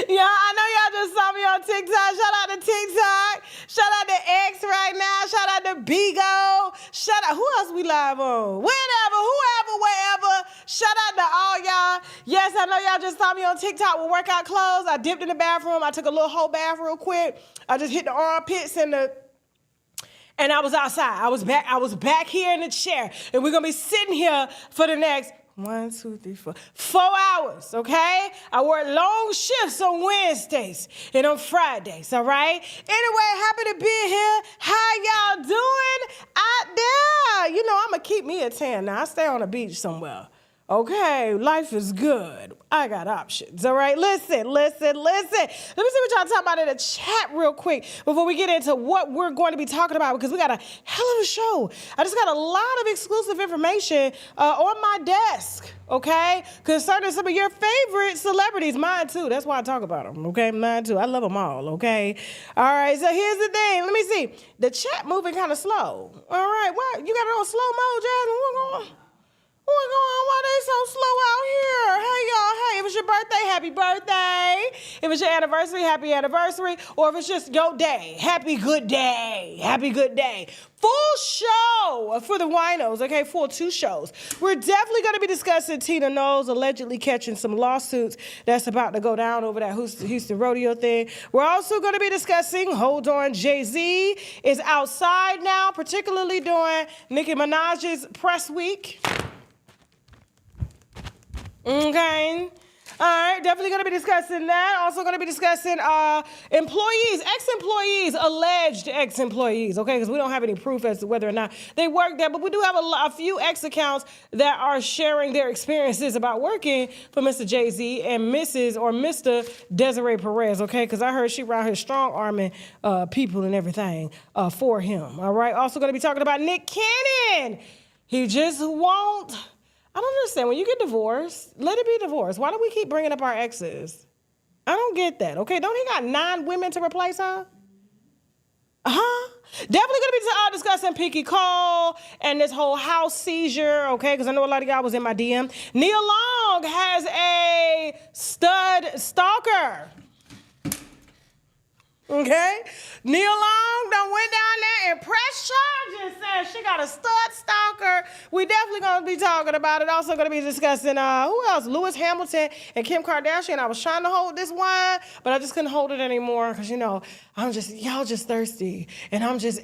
Yeah, I know y'all just saw me on TikTok. Shout out to TikTok. Shout out to X right now. Shout out to Bigo. Shout out, who else we live on? Whenever, whoever, wherever. Shout out to all y'all. Yes, I know y'all just saw me on TikTok with workout clothes. I dipped in the bathroom. I took a little whole bath real quick. I just hit the armpits and I was outside. I was back here in the chair. And we're gonna be sitting here for the next 4 hours, okay? I work long shifts on Wednesdays and on Fridays, all right? Anyway, happy to be here. How y'all doing out there? You know, I'm gonna keep me a tan now. I stay on the beach somewhere. Okay, life is good. I got options, all right? Listen. Let me see what y'all talking about in the chat real quick before we get into what we're going to be talking about, because we got a hell of a show. I just got a lot of exclusive information on my desk, okay? Concerning some of your favorite celebrities, mine too. That's why I talk about them, okay? Mine too. I love them all, okay? All right, so here's the thing. Let me see. The chat moving kind of slow. All right, what? You got it on slow mode, Jasmine? What's going on? What's going on? Why they so slow out here? Hey, y'all. Hey, if it's your birthday, happy birthday. If it's your anniversary, happy anniversary. Or if it's just your day, happy good day. Happy good day. Full show for the winos, okay? Full 2 shows. We're definitely going to be discussing Tina Knowles allegedly catching some lawsuits that's about to go down over that Houston rodeo thing. We're also going to be discussing, hold on, Jay-Z is outside now, particularly during Nicki Minaj's press week. Okay. All right, definitely going to be discussing that. Also going to be discussing ex-employees, alleged ex-employees, okay? Because we don't have any proof as to whether or not they work there, but we do have a few ex-accounts that are sharing their experiences about working for Mr. Jay-Z and Mrs. or Mr. Desiree Perez, okay? Because I heard she around here strong-arming people and everything for him, all right? Also going to be talking about Nick Cannon. He just won't... I don't understand. When you get divorced, let it be divorced. Why do we keep bringing up our exes? I don't get that, okay? Don't he got 9 women to replace her? Definitely going to be discussing Pinky Cole and this whole house seizure, okay? Because I know a lot of y'all was in my DM. Nia Long has a stud stalker. Okay? Nia Long done went down there and pressed charges, said she got a stud stalker. We definitely gonna be talking about it. Also gonna be discussing who else? Lewis Hamilton and Kim Kardashian. I was trying to hold this wine, but I just couldn't hold it anymore because y'all just thirsty, and I'm just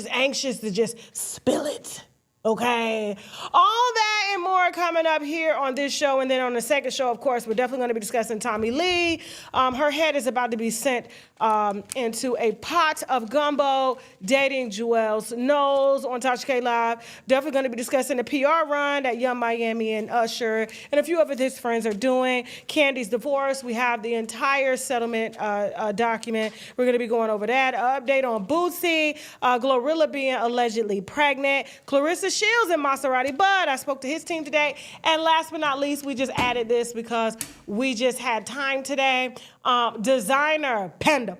anxious to just spill it. Okay, all that and more coming up here on this show. And then on the second show, of course, we're definitely going to be discussing Tommy Lee. Her head is about to be sent into a pot of gumbo, dating Joel's Knowles on Tasha K Live. Definitely going to be discussing the PR run that Young Miami and Usher and a few of his friends are doing. Candy's divorce. We have the entire settlement document. We're going to be going over that. Update on Bootsy, Glorilla being allegedly pregnant, Clarissa Shields and Maserati Bud. I spoke to his team today. And last but not least, we just added this because we just had time today. Designer, Panda.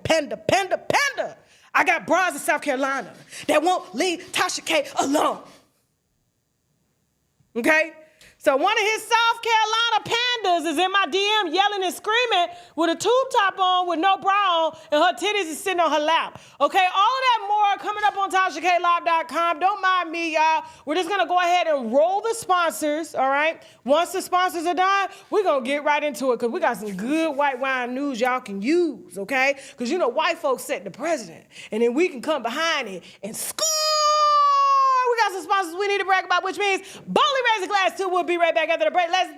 I got bras in South Carolina that won't leave Tasha K alone. Okay? So one of his South Carolina pandas is in my DM yelling and screaming with a tube top on with no bra on, and her titties is sitting on her lap. Okay, all of that more coming up on TashaKLive.com. Don't mind me, y'all. We're just going to go ahead and roll the sponsors, all right? Once the sponsors are done, we're going to get right into it because we got some good white wine news y'all can use, okay? Because, white folks set the president, and then we can come behind it and score. We got some sponsors we need to brag about, which means boldly raise a glass to. We'll be right back after the break. Let's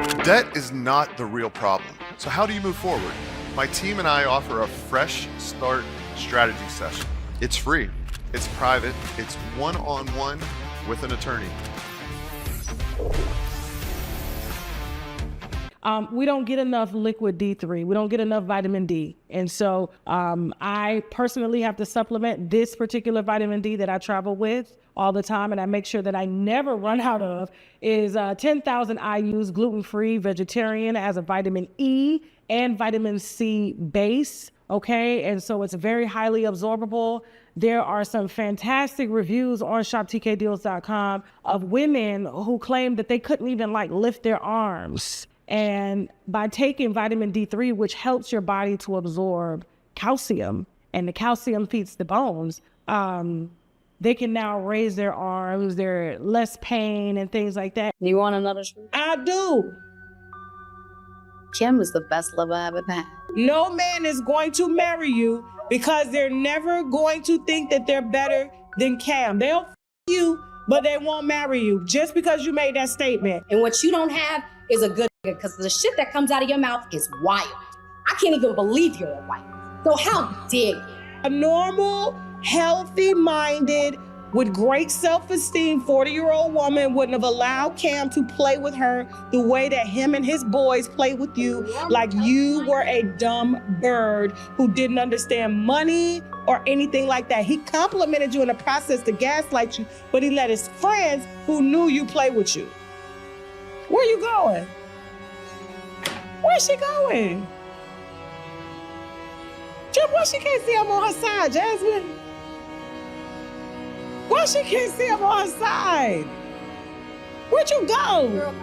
go! Debt is not the real problem. So how do you move forward? My team and I offer a fresh start strategy session. It's free, it's private, it's one-on-one with an attorney. We don't get enough liquid D3. We don't get enough vitamin D. And so I personally have to supplement this particular vitamin D that I travel with all the time, and I make sure that I never run out of, is 10,000 IUs, gluten-free, vegetarian, as a vitamin E and vitamin C base. okay? And so it's very highly absorbable. There are some fantastic reviews on shoptkdeals.com of women who claim that they couldn't even like lift their arms. And by taking vitamin D3, which helps your body to absorb calcium, and the calcium feeds the bones, they can now raise their arms, they're less pain and things like that. You want another shoe? I do. Kim is the best lover I ever had. No man is going to marry you because they're never going to think that they're better than Cam. They'll f you, but they won't marry you just because you made that statement. And what you don't have is a good nigga, because the shit that comes out of your mouth is wild. I can't even believe you're a wife. So how dare you? A normal, healthy-minded, with great self-esteem 40-year-old woman wouldn't have allowed Cam to play with her the way that him and his boys play with you, like you were a dumb bird who didn't understand money or anything like that. He complimented you in the process to gaslight you, but he let his friends who knew you play with you. Where you going? Where's she going? Why she can't see him on her side, Jasmine? Why she can't see him on her side? Where'd you go? Girl,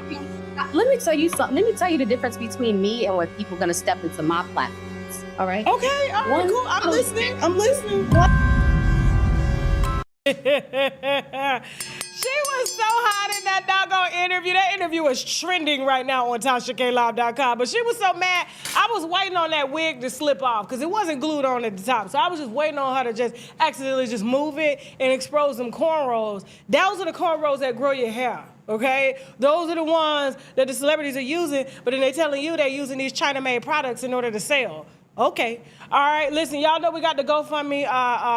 let me tell you something. Let me tell you the difference between me and when people are going to step into my platforms. All right? Okay, all right, cool. I'm listening. She was so hot in that doggone interview. That interview is trending right now on TashaKLive.com. But she was so mad. I was waiting on that wig to slip off because it wasn't glued on at the top. So I was just waiting on her to just accidentally just move it and expose them cornrows. Those are the cornrows that grow your hair, okay? Those are the ones that the celebrities are using, but then they're telling you they're using these China-made products in order to sell. Okay. All right. Listen, y'all know we got the GoFundMe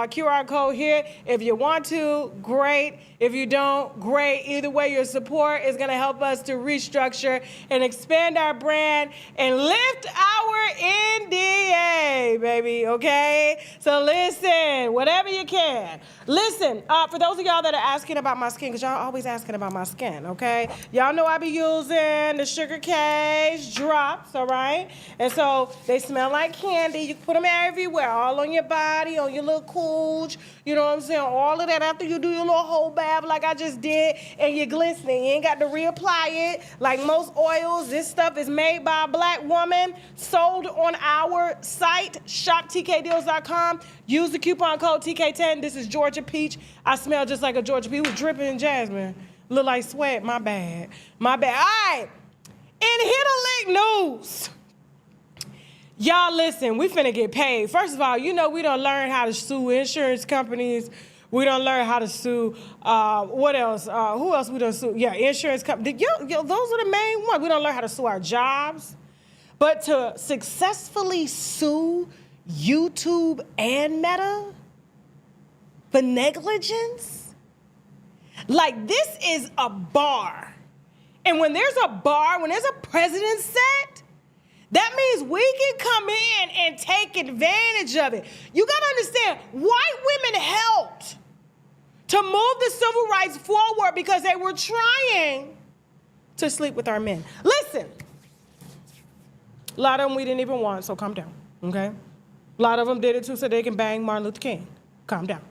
QR code here. If you want to, great. If you don't, great. Either way, your support is going to help us to restructure and expand our brand and lift our NDA, baby. Okay? So listen, whatever you can. Listen, for those of y'all that are asking about my skin, because y'all always asking about my skin, okay? Y'all know I be using the Sugar Cage drops, all right? And so they smell like candy. You can put them everywhere, all on your body, on your little cooch, you know what I'm saying? All of that after you do your little whole bath like I just did, and you're glistening. You ain't got to reapply it. Like most oils, this stuff is made by a black woman, sold on our site, shoptkdeals.com. Use the coupon code TK10. This is Georgia Peach. I smell just like a Georgia Peach. It was dripping in jasmine. Look like sweat. My bad. My bad. All right. In Hit a Lick news. Y'all listen, we finna get paid. First of all, you know we done learn how to sue insurance companies. We done learn how to sue, what else? Who else we done sue? Yeah, insurance companies. Those are the main ones. We done learn how to sue our jobs. But to successfully sue YouTube and Meta for negligence? Like, this is a bar. And when there's a bar, when there's a precedent set, that means we can come in and take advantage of it. You gotta understand, white women helped to move the civil rights forward because they were trying to sleep with our men. Listen, a lot of them we didn't even want, so calm down, okay? A lot of them did it too so they can bang Martin Luther King. Calm down.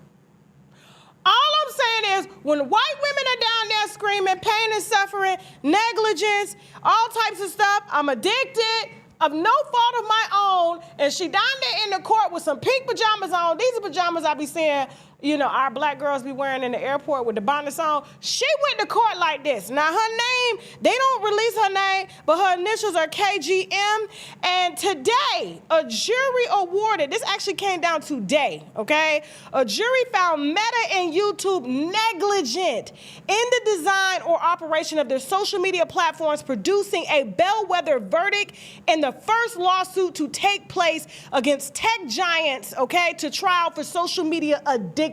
All I'm saying is, when white women are down there screaming pain and suffering, negligence, all types of stuff, I'm addicted, of no fault of my own, and she down there in the court with some pink pajamas on. These are pajamas I be seeing, you know, our black girls be wearing in the airport with the bonnets on. She went to court like this. Now, her name, they don't release her name, but her initials are KGM. And today, a jury awarded, this actually came down today, okay? A jury found Meta and YouTube negligent in the design or operation of their social media platforms, producing a bellwether verdict in the first lawsuit to take place against tech giants, okay, to trial for social media addiction.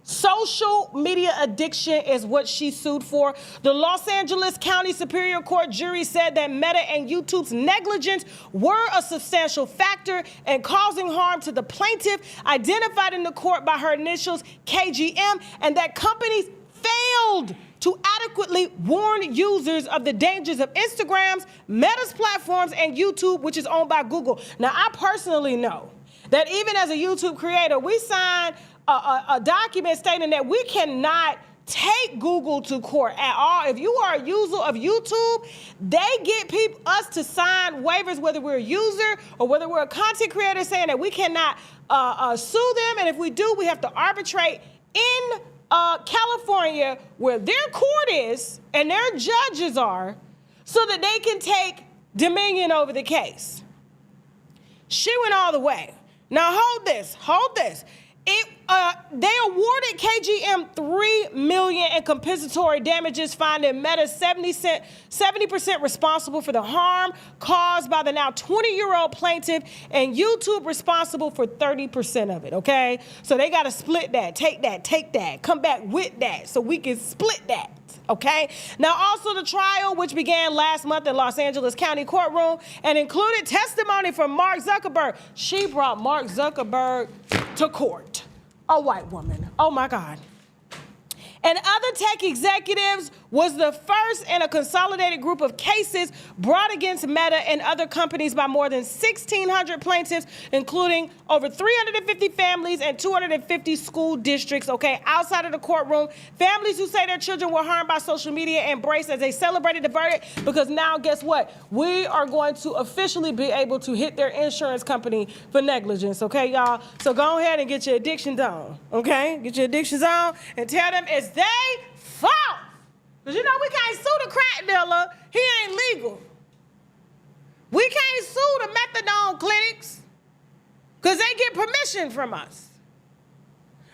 Social media addiction is what she sued for. The Los Angeles County Superior Court jury said that Meta and YouTube's negligence were a substantial factor in causing harm to the plaintiff, identified in the court by her initials KGM, and that companies failed to adequately warn users of the dangers of Instagram's, Meta's platforms, and YouTube, which is owned by Google. Now, I personally know that even as a YouTube creator, we signed a document stating that we cannot take Google to court at all. If you are a user of YouTube, they get us to sign waivers, whether we're a user or whether we're a content creator, saying that we cannot sue them. And if we do, we have to arbitrate in California, where their court is and their judges are, so that they can take dominion over the case. She went all the way. Now hold this. They awarded KGM $3 million in compensatory damages, finding Meta 70% responsible for the harm caused by the now 20-year-old plaintiff, and YouTube responsible for 30% of it, okay? So they got to split that, take that, come back with that, so we can split that. Okay. Now, also the trial, which began last month in Los Angeles County courtroom and included testimony from Mark Zuckerberg. She brought Mark Zuckerberg to court, a white woman. Oh my God. And other tech executives was the first in a consolidated group of cases brought against Meta and other companies by more than 1,600 plaintiffs, including over 350 families and 250 school districts, okay, outside of the courtroom. Families who say their children were harmed by social media embraced as they celebrated the verdict, because now, guess what? We are going to officially be able to hit their insurance company for negligence, okay, y'all? So go ahead and get your addictions on, okay? Get your addictions on and tell them it's their fault. Because, you know, we can't sue the crack dealer. He ain't legal. We can't sue the methadone clinics because they get permission from us.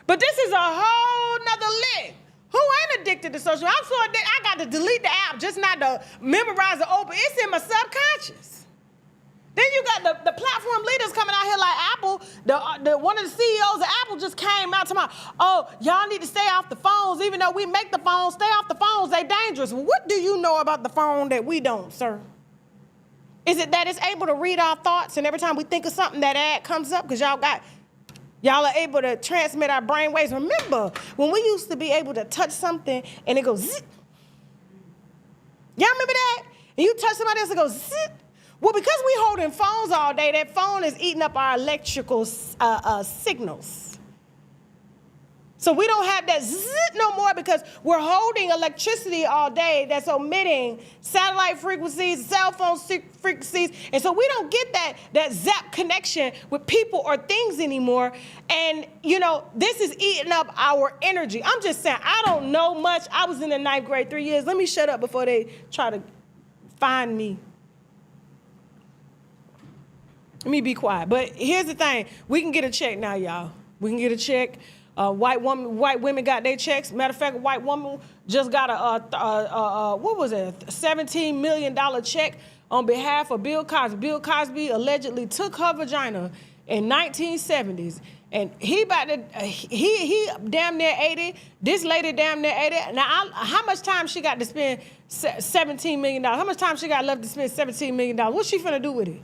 But this is a whole nother lick. Who ain't addicted to social? I'm so addicted, I got to delete the app just not to memorize the open. It's in my subconscious. Then you got the platform leaders coming out here like Apple. One of the CEOs of Apple just came out to my, oh, y'all need to stay off the phones. Even though we make the phones, stay off the phones. They dangerous. Well, what do you know about the phone that we don't, sir? Is it that it's able to read our thoughts, and every time we think of something, that ad comes up because y'all are able to transmit our brain waves? Remember when we used to be able to touch something and it goes zip? Y'all remember that? And you touch somebody else, it goes zip. Well, because we holding phones all day, that phone is eating up our electrical signals. So we don't have that zit no more because we're holding electricity all day that's emitting satellite frequencies, cell phone frequencies. And so we don't get that zap connection with people or things anymore. And, you know, this is eating up our energy. I'm just saying, I don't know much. I was in the 9th grade 3 years. Let me shut up before they try to find me. Let me be quiet. But here's the thing. We can get a check now, y'all. We can get a check. White women got their checks. Matter of fact, a white woman just got what was it, $17 million check on behalf of Bill Cosby. Bill Cosby allegedly took her vagina in 1970s. And he damn near 80. This lady damn near 80. Now, how much time she got to spend $17 million? How much time she got left to spend $17 million? What's she finna do with it?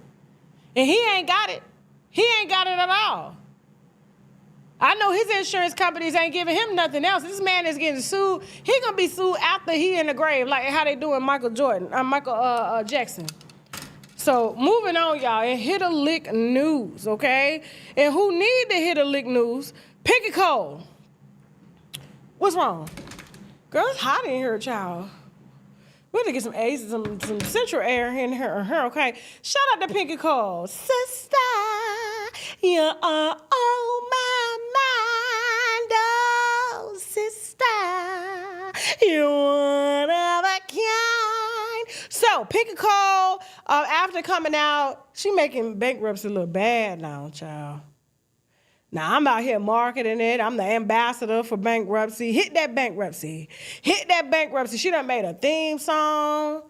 And he ain't got it. He ain't got it at all. I know his insurance companies ain't giving him nothing else. This man is getting sued. He gonna be sued after he in the grave, like how they doing Michael Jackson. So moving on, y'all, and hit a lick news, okay? And who need to hit a lick news? Pick a Cole. What's wrong? Girl, it's hot in here, child. We have to get some A's, some central air in her, okay? Shout out to Pinky Cole. Sister, you are on my mind, oh, sister. You're one of a kind. So, Pinky Cole, after coming out, she making bankruptcy look bad now, child. Now, I'm out here marketing it. I'm the ambassador for bankruptcy. Hit that bankruptcy. Hit that bankruptcy. She done made a theme song.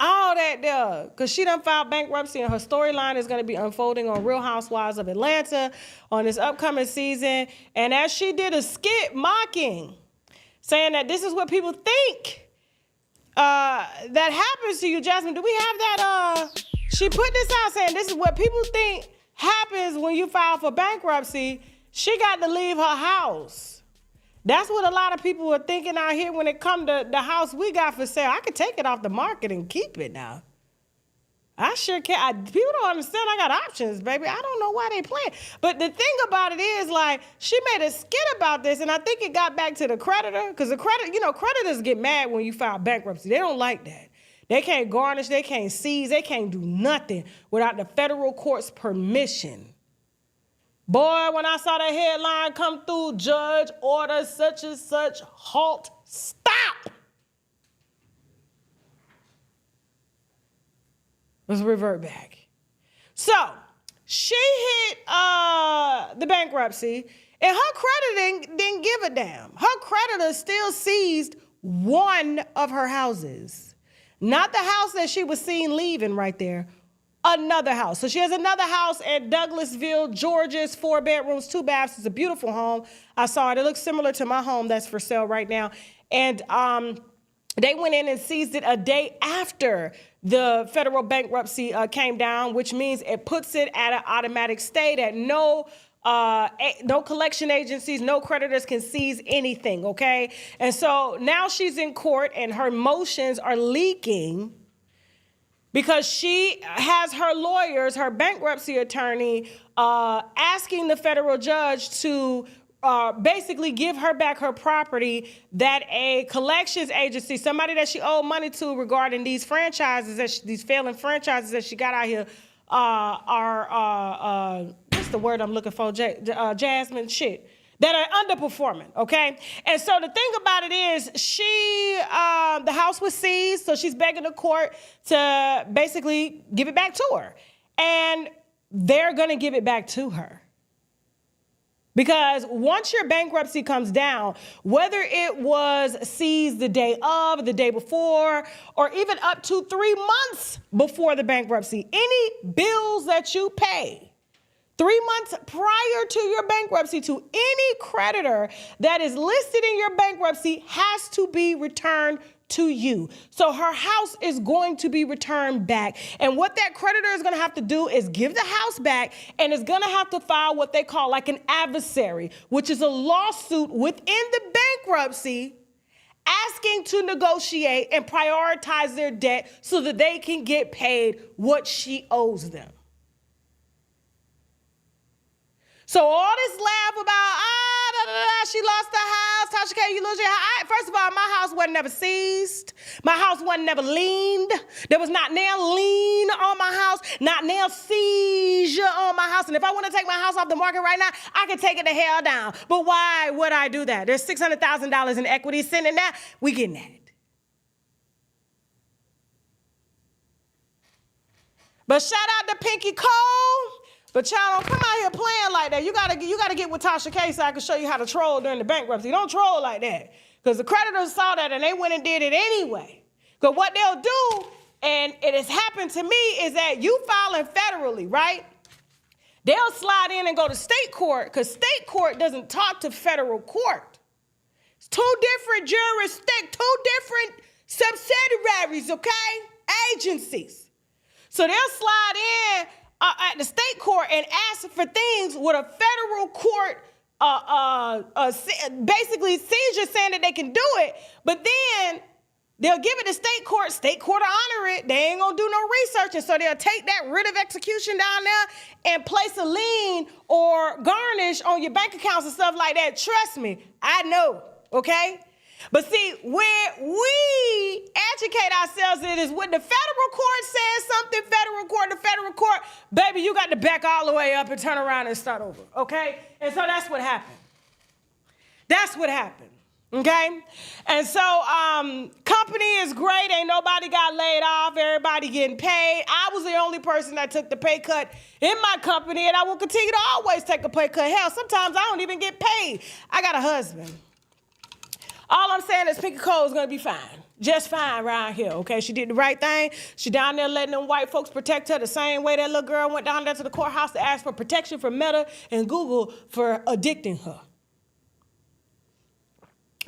All that there. Because she done filed bankruptcy, and her storyline is going to be unfolding on Real Housewives of Atlanta on this upcoming season. And as she did a skit mocking, saying that this is what people think that happens to you, Jasmine. Do we have that? She put this out saying this is what people think happens when you file for bankruptcy. She got to leave her house That's what a lot of people are thinking out here when it comes to the house we got for sale. I could take it off the market and keep it now. I sure can. People don't understand I got options, baby. I don't know why they playing. But the thing about it is, like, she made a skit about this, and I think it got back to the creditor, because creditors get mad when you file bankruptcy. They don't like that. They can't garnish, they can't seize, they can't do nothing without the federal court's permission. Boy, when I saw that headline come through, judge orders such and such, halt, stop. Let's revert back. So she hit the bankruptcy, and her creditor didn't give a damn. Her creditor still seized one of her houses. Not the house that she was seen leaving right there, another house. So she has another house at Douglasville, Georgia. It's 4 bedrooms, 2 baths. It's a beautiful home. I saw it. It looks similar to my home that's for sale right now. And they went in and seized it a day after the federal bankruptcy came down, which means it puts it at an automatic stay that no collection agencies, no creditors can seize anything, okay? And so now she's in court and her motions are leaking because she has her lawyers, her bankruptcy attorney, asking the federal judge to basically give her back her property that a collections agency, somebody that she owed money to regarding these franchises, these failing franchises that she got out here, what's the word I'm looking for, Jasmine, that are underperforming, okay? And so the thing about it is the house was seized, so she's begging the court to basically give it back to her. And they're gonna give it back to her. Because once your bankruptcy comes down, whether it was seized the day of, the day before, or even up to 3 months before the bankruptcy, any bills that you pay 3 months prior to your bankruptcy to any creditor that is listed in your bankruptcy has to be returned to you. So her house is going to be returned back. And what that creditor is going to have to do is give the house back and is going to have to file what they call like an adversary, which is a lawsuit within the bankruptcy asking to negotiate and prioritize their debt so that they can get paid what she owes them. So all this laugh about, she lost her house, Tasha K, you lose your house. First of all, my house wasn't never seized. My house wasn't never liened. There was not nail lien on my house, not nail seizure on my house. And if I want to take my house off the market right now, I can take it the hell down. But why would I do that? There's $600,000 in equity sitting there. We getting that. But shout out to Pinky Cole. But y'all don't come out here playing like that. You gotta get with Tasha K so I can show you how to troll during the bankruptcy. Don't troll like that. Because the creditors saw that and they went and did it anyway. Because what they'll do, and it has happened to me, is that you filing federally, right? They'll slide in and go to state court because state court doesn't talk to federal court. It's 2 different jurisdictions, 2 different subsidiaries, okay? Agencies. So they'll slide in at the state court and ask for things with a federal court basically seizure saying that they can do it, but then they'll give it to state court will honor it. They ain't gonna do no research, and so they'll take that writ of execution down there and place a lien or garnish on your bank accounts and stuff like that. Trust me, I know, okay? But see, where we educate ourselves in is when the federal court says something, the federal court, baby, you got to back all the way up and turn around and start over, okay? And so that's what happened. That's what happened, okay? And so company is great. Ain't nobody got laid off. Everybody getting paid. I was the only person that took the pay cut in my company, and I will continue to always take a pay cut. Hell, sometimes I don't even get paid. I got a husband. All I'm saying is Pinky Cole is going to be fine. Just fine around here, okay? She did the right thing. She down there letting them white folks protect her the same way that little girl went down there to the courthouse to ask for protection from Meta and Google for addicting her.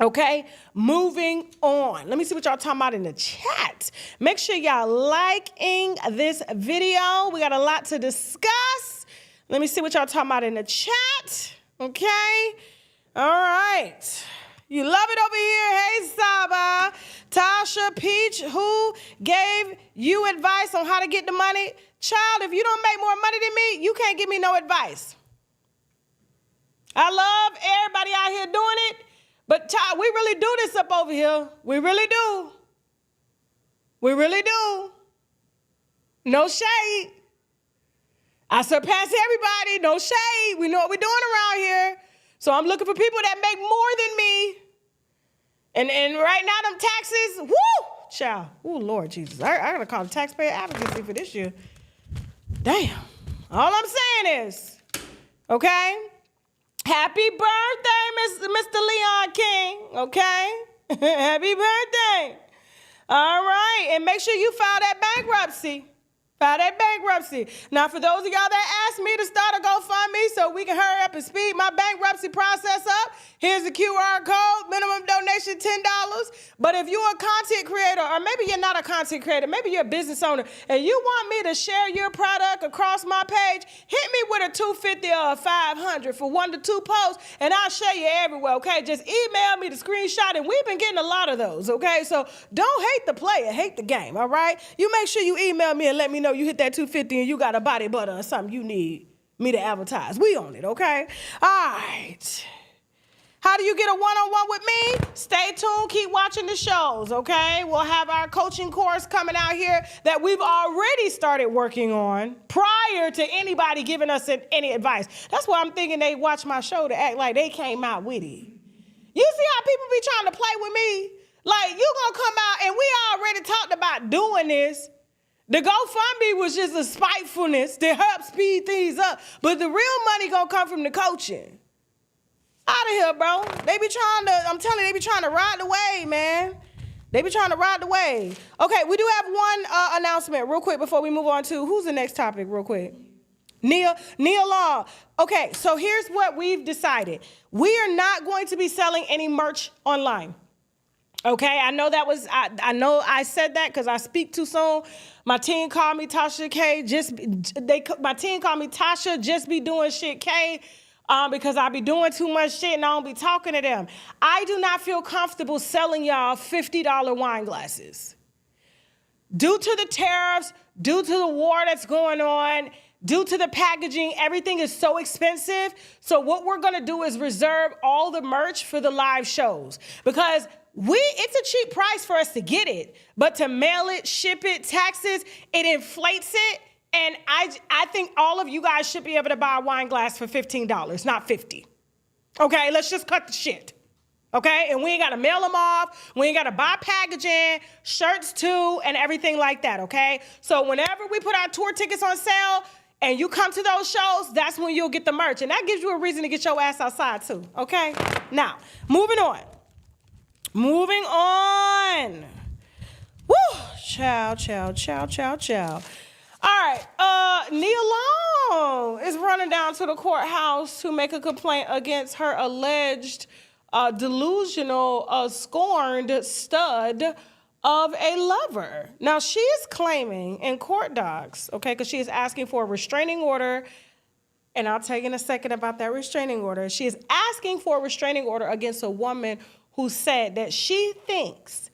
Okay? Moving on. Let me see what y'all talking about in the chat. Make sure y'all liking this video. We got a lot to discuss. Let me see what y'all talking about in the chat. Okay? All right. You love it over here. Hey, Saba. Tasha Peach, who gave you advice on how to get the money? Child, if you don't make more money than me, you can't give me no advice. I love everybody out here doing it, but we really do this up over here. We really do. We really do. No shade. I surpass everybody. No shade. We know what we're doing around here. So I'm looking for people that make more than me. And right now, them taxes, woo, child. Oh, Lord Jesus. I got to call the taxpayer advocacy for this year. Damn. All I'm saying is, okay, happy birthday, Mr. Leon King, okay? Happy birthday. All right, and make sure you file that bankruptcy. File that bankruptcy. Now, for those of y'all that asked me to start a GoFundMe so we can hurry up and speed my bankruptcy process up, here's the QR code, minimum donation $10. But if you're a content creator, or maybe you're not a content creator, maybe you're a business owner, and you want me to share your product across my page, hit me with a $250 or a $500 for 1 to 2 posts, and I'll share you everywhere, okay? Just email me the screenshot, and we've been getting a lot of those, okay? So don't hate the player, hate the game, all right? You make sure you email me and let me know you hit that $250 and you got a body butter or something you need me to advertise. We on it, okay? All right. How do you get a one-on-one with me? Stay tuned. Keep watching the shows, okay? We'll have our coaching course coming out here that we've already started working on prior to anybody giving us any advice. That's why I'm thinking they watch my show to act like they came out with it. You see how people be trying to play with me? Like, you gonna come out and we already talked about doing this. The GoFundMe was just a spitefulness to help speed things up. But the real money gonna come from the coaching. Out of here, bro. They be trying to, I'm telling you, they be trying to ride the wave, man. They be trying to ride the wave. Okay, we do have one announcement real quick before we move on to, who's the next topic real quick? Nia Long. Okay, so here's what we've decided. We are not going to be selling any merch online. Okay, I know that was, I know I said that because I speak too soon. My team called me Tasha K. My team called me Tasha, just be doing shit K. Because I be doing too much shit and I don't be talking to them. I do not feel comfortable selling y'all $50 wine glasses. Due to the tariffs, due to the war that's going on, due to the packaging, everything is so expensive. So what we're gonna do is reserve all the merch for the live shows. Because it's a cheap price for us to get it, but to mail it, ship it, taxes, it inflates it. And I think all of you guys should be able to buy a wine glass for $15, not $50. Okay, let's just cut the shit. Okay, and we ain't got to mail them off. We ain't got to buy packaging, shirts too, and everything like that, okay? So whenever we put our tour tickets on sale and you come to those shows, that's when you'll get the merch. And that gives you a reason to get your ass outside too, okay? Now, moving on. Woo, chow. All right, Nia Long is running down to the courthouse to make a complaint against her alleged delusional, scorned stud of a lover. Now, she is claiming in court docs, okay, because she is asking for a restraining order, and I'll tell you in a second about that restraining order. She is asking for a restraining order against a woman who said that she thinks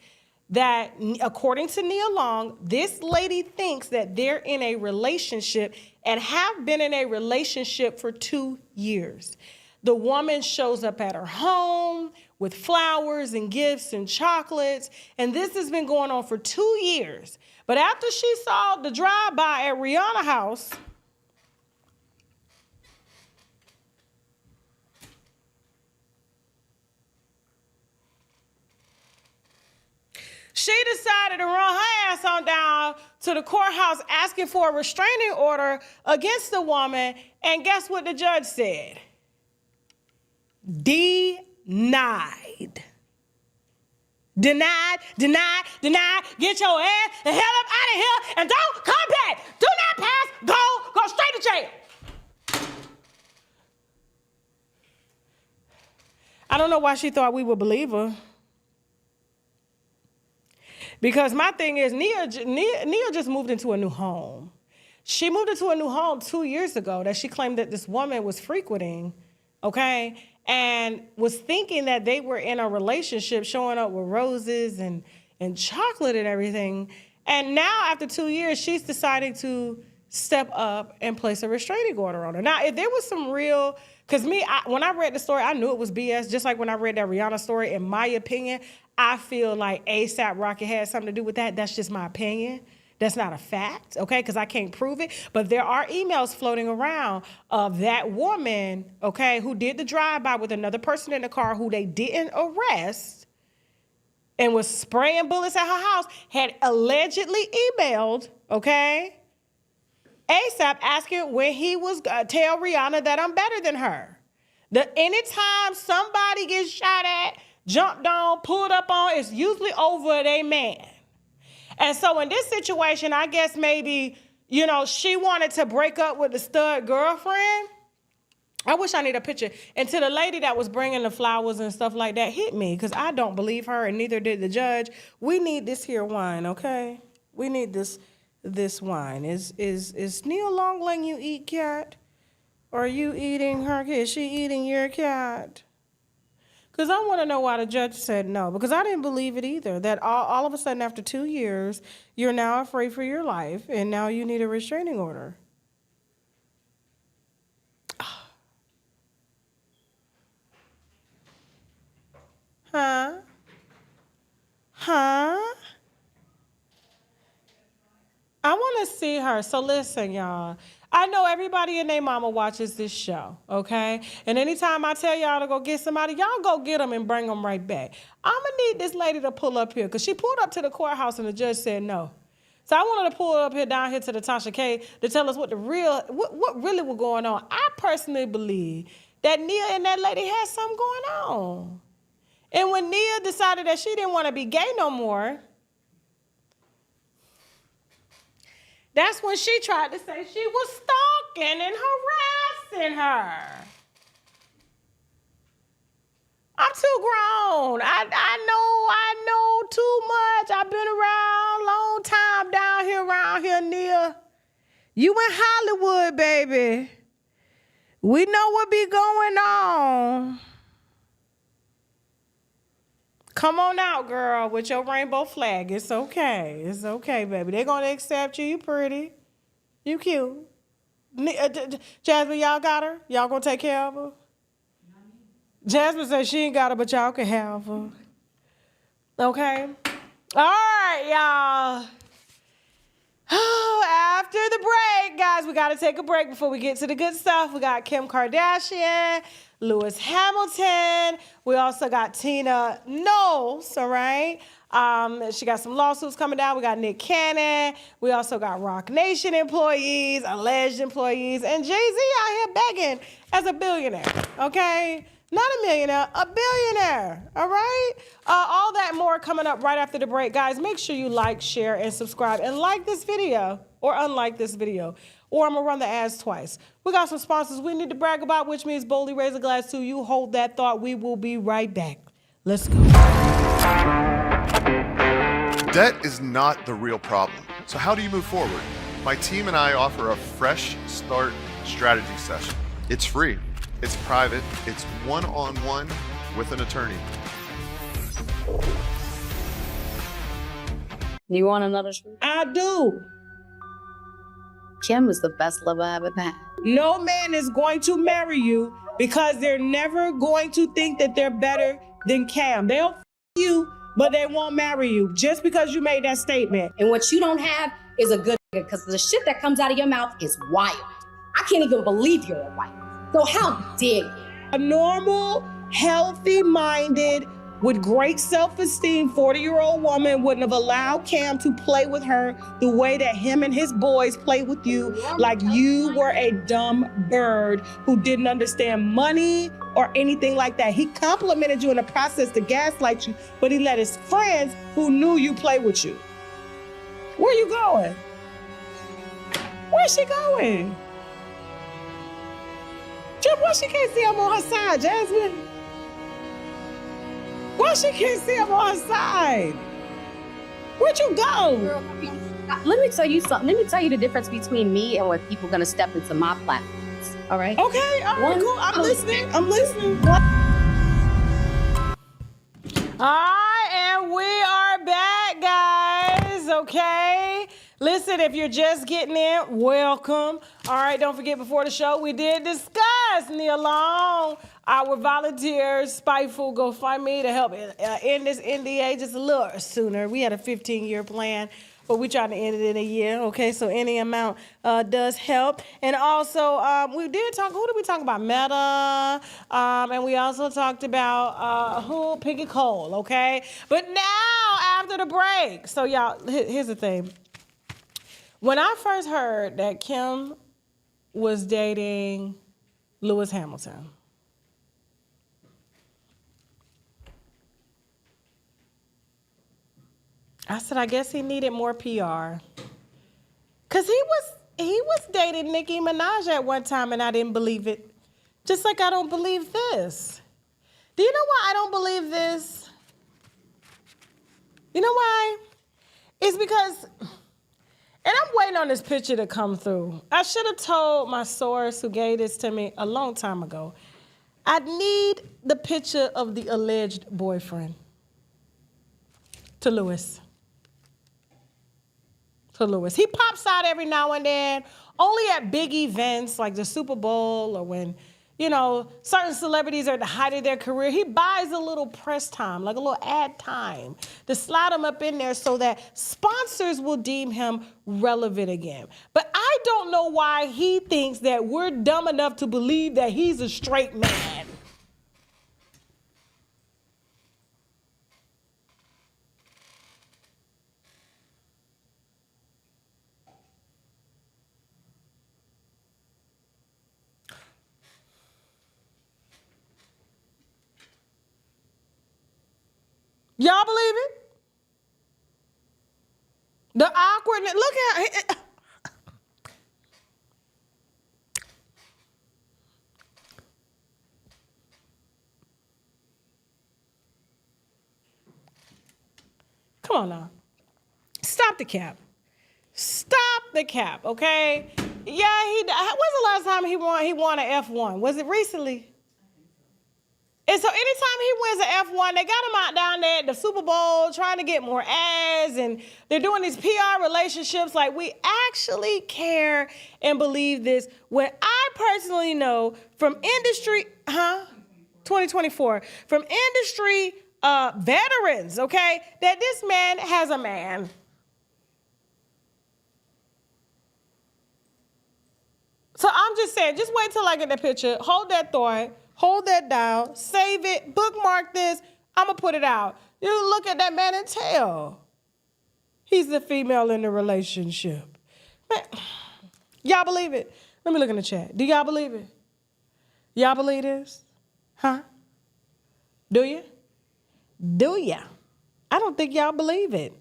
that, according to Nia Long, this lady thinks that they're in a relationship and have been in a relationship for 2 years. The woman shows up at her home with flowers and gifts and chocolates, and this has been going on for 2 years. But after she saw the drive-by at Rihanna's house, she decided to run her ass on down to the courthouse asking for a restraining order against the woman. And guess what the judge said? Denied. Denied. Get your ass the hell up out of here and don't come back. Do not pass. Go straight to jail. I don't know why she thought we would believe her. Because my thing is, Nia just moved into a new home. She moved into a new home 2 years ago that she claimed that this woman was frequenting okay? And was thinking that they were in a relationship, showing up with roses and chocolate and everything. And now after 2 years, she's deciding to step up and place a restraining order on her. Now, if there was some real, because when I read the story, I knew it was BS, just like when I read that Rihanna story. In my opinion, I feel like A$AP Rocky had something to do with that. That's just my opinion. That's not a fact, okay, because I can't prove it. But there are emails floating around of that woman, okay, who did the drive-by with another person in the car who they didn't arrest and was spraying bullets at her house, had allegedly emailed, okay, A$AP asking when he was tell Rihanna that I'm better than her. Anytime somebody gets shot at, jumped on, pulled up on, it's usually over their man. And so in this situation, I guess maybe, you know, she wanted to break up with the stud girlfriend. I wish I need a picture. And to the lady that was bringing the flowers and stuff like that, hit me, because I don't believe her, and neither did the judge. We need this here wine, okay? We need this wine. Is Nia Long letting you eat cat? Or are you eating her cat? Is she eating your cat? Because I want to know why the judge said no, because I didn't believe it either, that all of a sudden after 2 years, you're now afraid for your life, and now you need a restraining order. Huh? I want to see her. So listen, y'all. I know everybody and their mama watches this show, okay? And anytime I tell y'all to go get somebody, y'all go get them and bring them right back. I'm going to need this lady to pull up here, because she pulled up to the courthouse and the judge said no. So I wanted to pull up here down here to the Tasha K to tell us what really was going on. I personally believe that Nia and that lady had something going on. And when Nia decided that she didn't want to be gay no more, that's when she tried to say she was stalking and harassing her. I'm too grown. I know too much. I've been around a long time around here, Nia. You in Hollywood, baby. We know what be going on. Come on out, girl, with your rainbow flag. It's okay. It's okay, baby. They're going to accept you. You pretty. You cute. Jasmine, y'all got her? Y'all going to take care of her? Jasmine said she ain't got her, but y'all can have her. Okay? All right, y'all. After the break, guys, we got to take a break before we get to the good stuff. We got Kim Kardashian, Lewis Hamilton. We also got Tina Knowles, all right? She got some lawsuits coming down. We got Nick Cannon. We also got Roc Nation employees, alleged employees, and Jay-Z out here begging as a billionaire, okay? Not a millionaire, a billionaire, all right? All that and more coming up right after the break. Guys, make sure you like, share, and subscribe, and like this video or unlike this video, or I'm going to run the ads twice. We got some sponsors we need to brag about, which means boldly raise a glass to you. Hold that thought. We will be right back. Let's go. Debt is not the real problem. So how do you move forward? My team and I offer a fresh start strategy session. It's free. It's private. It's one-on-one with an attorney. You want another shoe? I do. Kim is the best lover I ever had. No man is going to marry you because they're never going to think that they're better than Cam. They'll f you, but they won't marry you just because you made that statement. And what you don't have is a good nigga, because the shit that comes out of your mouth is wild. I can't even believe you're a wife. So how dare you? A normal, healthy-minded, with great self-esteem 40-year-old woman wouldn't have allowed Cam to play with her the way that him and his boys play with you, like you were a dumb bird who didn't understand money or anything like that. He complimented you in the process to gaslight you, but he let his friends who knew you play with you. Where you going? Where's she going? Why she can't see him on her side, Jasmine? Why she can't see him on her side? Where'd you go? Girl, let me tell you something. Let me tell you the difference between me and when people are going to step into my platforms. All right. Okay, all right, cool. I'm listening. All right, and we are back, guys. Okay. Listen, if you're just getting in, welcome. All right, don't forget before the show, we did discuss Nia Long, our volunteer, spiteful GoFundMe to help end this NDA just a little sooner. We had a 15-year plan, but we trying to end it in a year, okay? So any amount does help. And also, we did talk, who did we talk about? Meta, and we also talked about Piggy Cole, okay? But now, after the break, so y'all, here's the thing. When I first heard that Kim was dating Lewis Hamilton, I said, I guess he needed more PR. Cause he was dating Nicki Minaj at one time and I didn't believe it. Just like I don't believe this. Do you know why I don't believe this? You know why? It's because, and I'm waiting on this picture to come through. I should have told my source who gave this to me a long time ago. I need the picture of the alleged boyfriend to Lewis. He pops out every now and then, only at big events like the Super Bowl or when, you know, certain celebrities are at the height of their career. He buys a little press time, like a little ad time, to slide him up in there so that sponsors will deem him relevant again. But I don't know why he thinks that we're dumb enough to believe that he's a straight man. Y'all believe it? The awkwardness. Look at it. Come on now. Stop the cap. Stop the cap, okay? Yeah, when's the last time he won an F1? Was it recently? And so anytime he wins an F1, they got him out down there at the Super Bowl trying to get more ads, and they're doing these PR relationships like we actually care and believe this. When I personally know from industry, 2024, from industry veterans, okay, that this man has a man. So I'm just saying, just wait till I get that picture. Hold that thought. Hold that down. Save it. Bookmark this. I'm going to put it out. You look at that man and tell. He's the female in the relationship. Man, y'all believe it? Let me look in the chat. Do y'all believe it? Y'all believe this? Huh? Do you? Do ya? I don't think y'all believe it.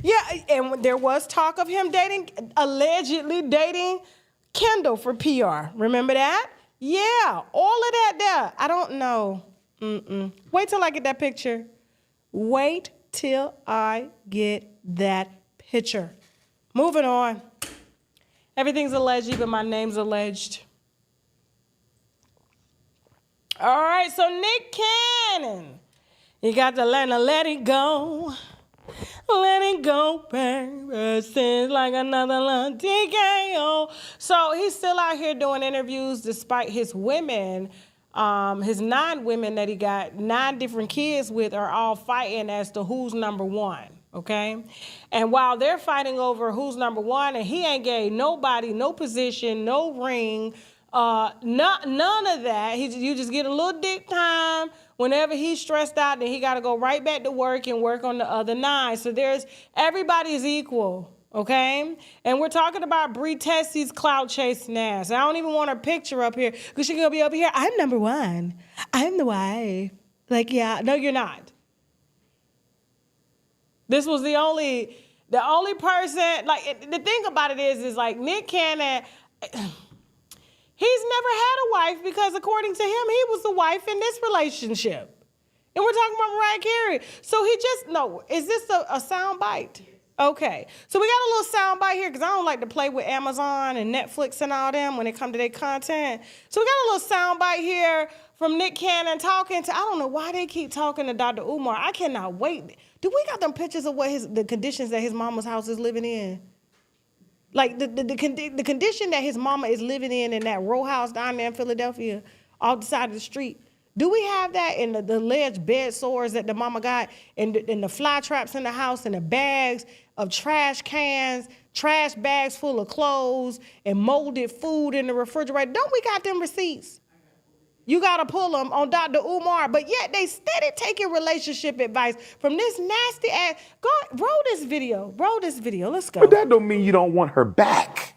Yeah, and there was talk of him allegedly dating Kendall for PR. Remember that? Yeah, all of that there. I don't know. Wait till I get that picture. Wait till I get that picture. Moving on. Everything's alleged, but my name's alleged. All right, so Nick Cannon. You got to learn to let it go. Let it go, baby. Seems like another long TKO. So he's still out here doing interviews despite his women, his 9 women that he got 9 different kids with are all fighting as to who's number one, okay? And while they're fighting over who's number one, and he ain't gave nobody no position, no ring, none of that. You just get a little dick time. Whenever he's stressed out, then he got to go right back to work and work on the other 9. So everybody's equal, okay? And we're talking about Bree Tessie's clout chasing ass. I don't even want her picture up here because she's going to be up here. I'm number one. I'm the wife. Like, yeah, no, you're not. This was the only person, like, the thing about it is like Nick Cannon, he's never had a wife because according to him, he was the wife in this relationship. And we're talking about Mariah Carey. So is this a sound bite? Okay, so we got a little sound bite here because I don't like to play with Amazon and Netflix and all them when it come to their content. So we got a little sound bite here from Nick Cannon talking to, I don't know why they keep talking to Dr. Umar. I cannot wait. Do we got them pictures of what the conditions that his mama's house is living in? Like the condition that his mama is living in that row house down there in Philadelphia, off the side of the street. Do we have that in the alleged bed sores that the mama got and the fly traps in the house and the bags of trash cans, trash bags full of clothes and molded food in the refrigerator? Don't we got them receipts? You got to pull them on Dr. Umar, but yet they steady taking relationship advice from this nasty ass. Roll this video. Let's go. But that don't mean you don't want her back.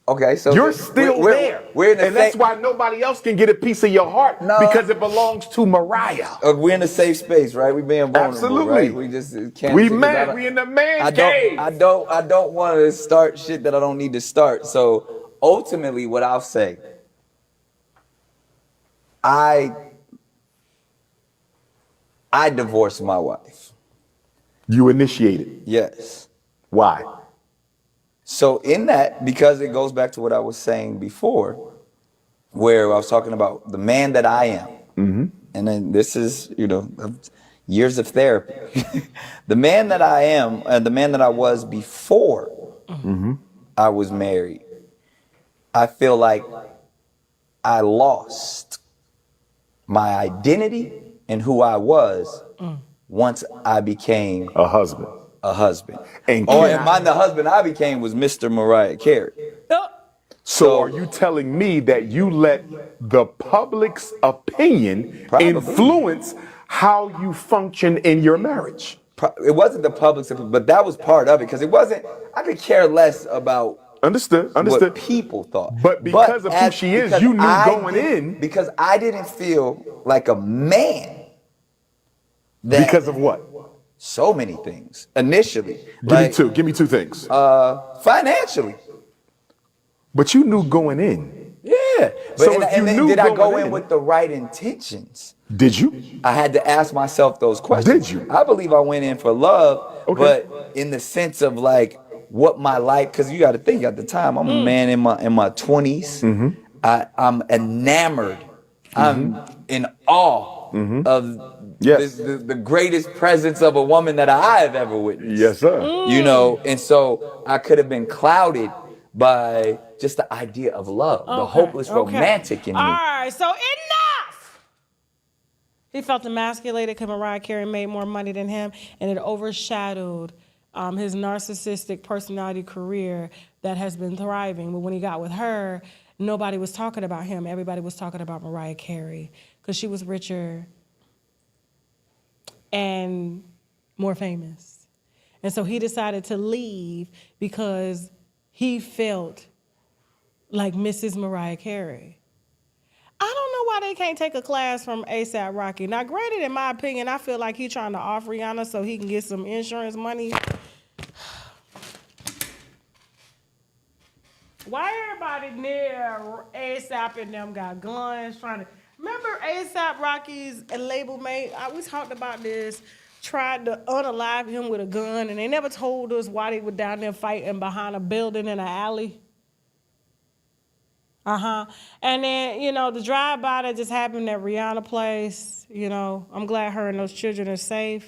Okay, so You're still there. We're in the and that's why nobody else can get a piece of your heart because it belongs to Mariah. We're in a safe space, right? We're being vulnerable, Absolutely. right? We just can't. We in the man's cave. I don't want to start shit that I don't need to start. So ultimately, what I'll say, I divorced my wife. You initiated. Yes. Why? So in that, because it goes back to what I was saying before, where I was talking about the man that I am. Mm-hmm. And then this is, years of therapy. The man that I am, the man that I was before I was married, I feel like I lost my identity and who I was once I became a husband. And the husband I became was Mr. Mariah Carey. So are you telling me that you let the public's opinion influence how you function in your marriage? It wasn't the public's opinion, but that was part of it because it wasn't, I could care less about what people thought. But because of who she is, you knew going in. Because I didn't feel like a man. Because of what? So many things. Initially. Give me two things. Financially. But you knew going in. Yeah. Did I go in with the right intentions? Did you? I had to ask myself those questions. Did you? I believe I went in for love, but in the sense of like what my life, because you got to think at the time, I'm a man in my 20s. I'm enamored. I'm in awe of the greatest presence of a woman that I have ever witnessed. Yes, sir. And so I could have been clouded by just the idea of love, the hopeless romantic in me. All right, so enough! He felt emasculated because Mariah Carey made more money than him, and it overshadowed his narcissistic personality career that has been thriving. But when he got with her, nobody was talking about him. Everybody was talking about Mariah Carey because she was richer and more famous. And so he decided to leave because he felt like Mrs. Mariah Carey. I don't know why they can't take a class from A$AP Rocky. Now, granted, in my opinion, I feel like he's trying to off Rihanna so he can get some insurance money. Why everybody near A$AP and them got guns trying to... Remember A$AP Rocky's label mate? We talked about this. Tried to unalive him with a gun, and they never told us why they were down there fighting behind a building in an alley. And then, the drive-by that just happened at Rihanna place, I'm glad her and those children are safe.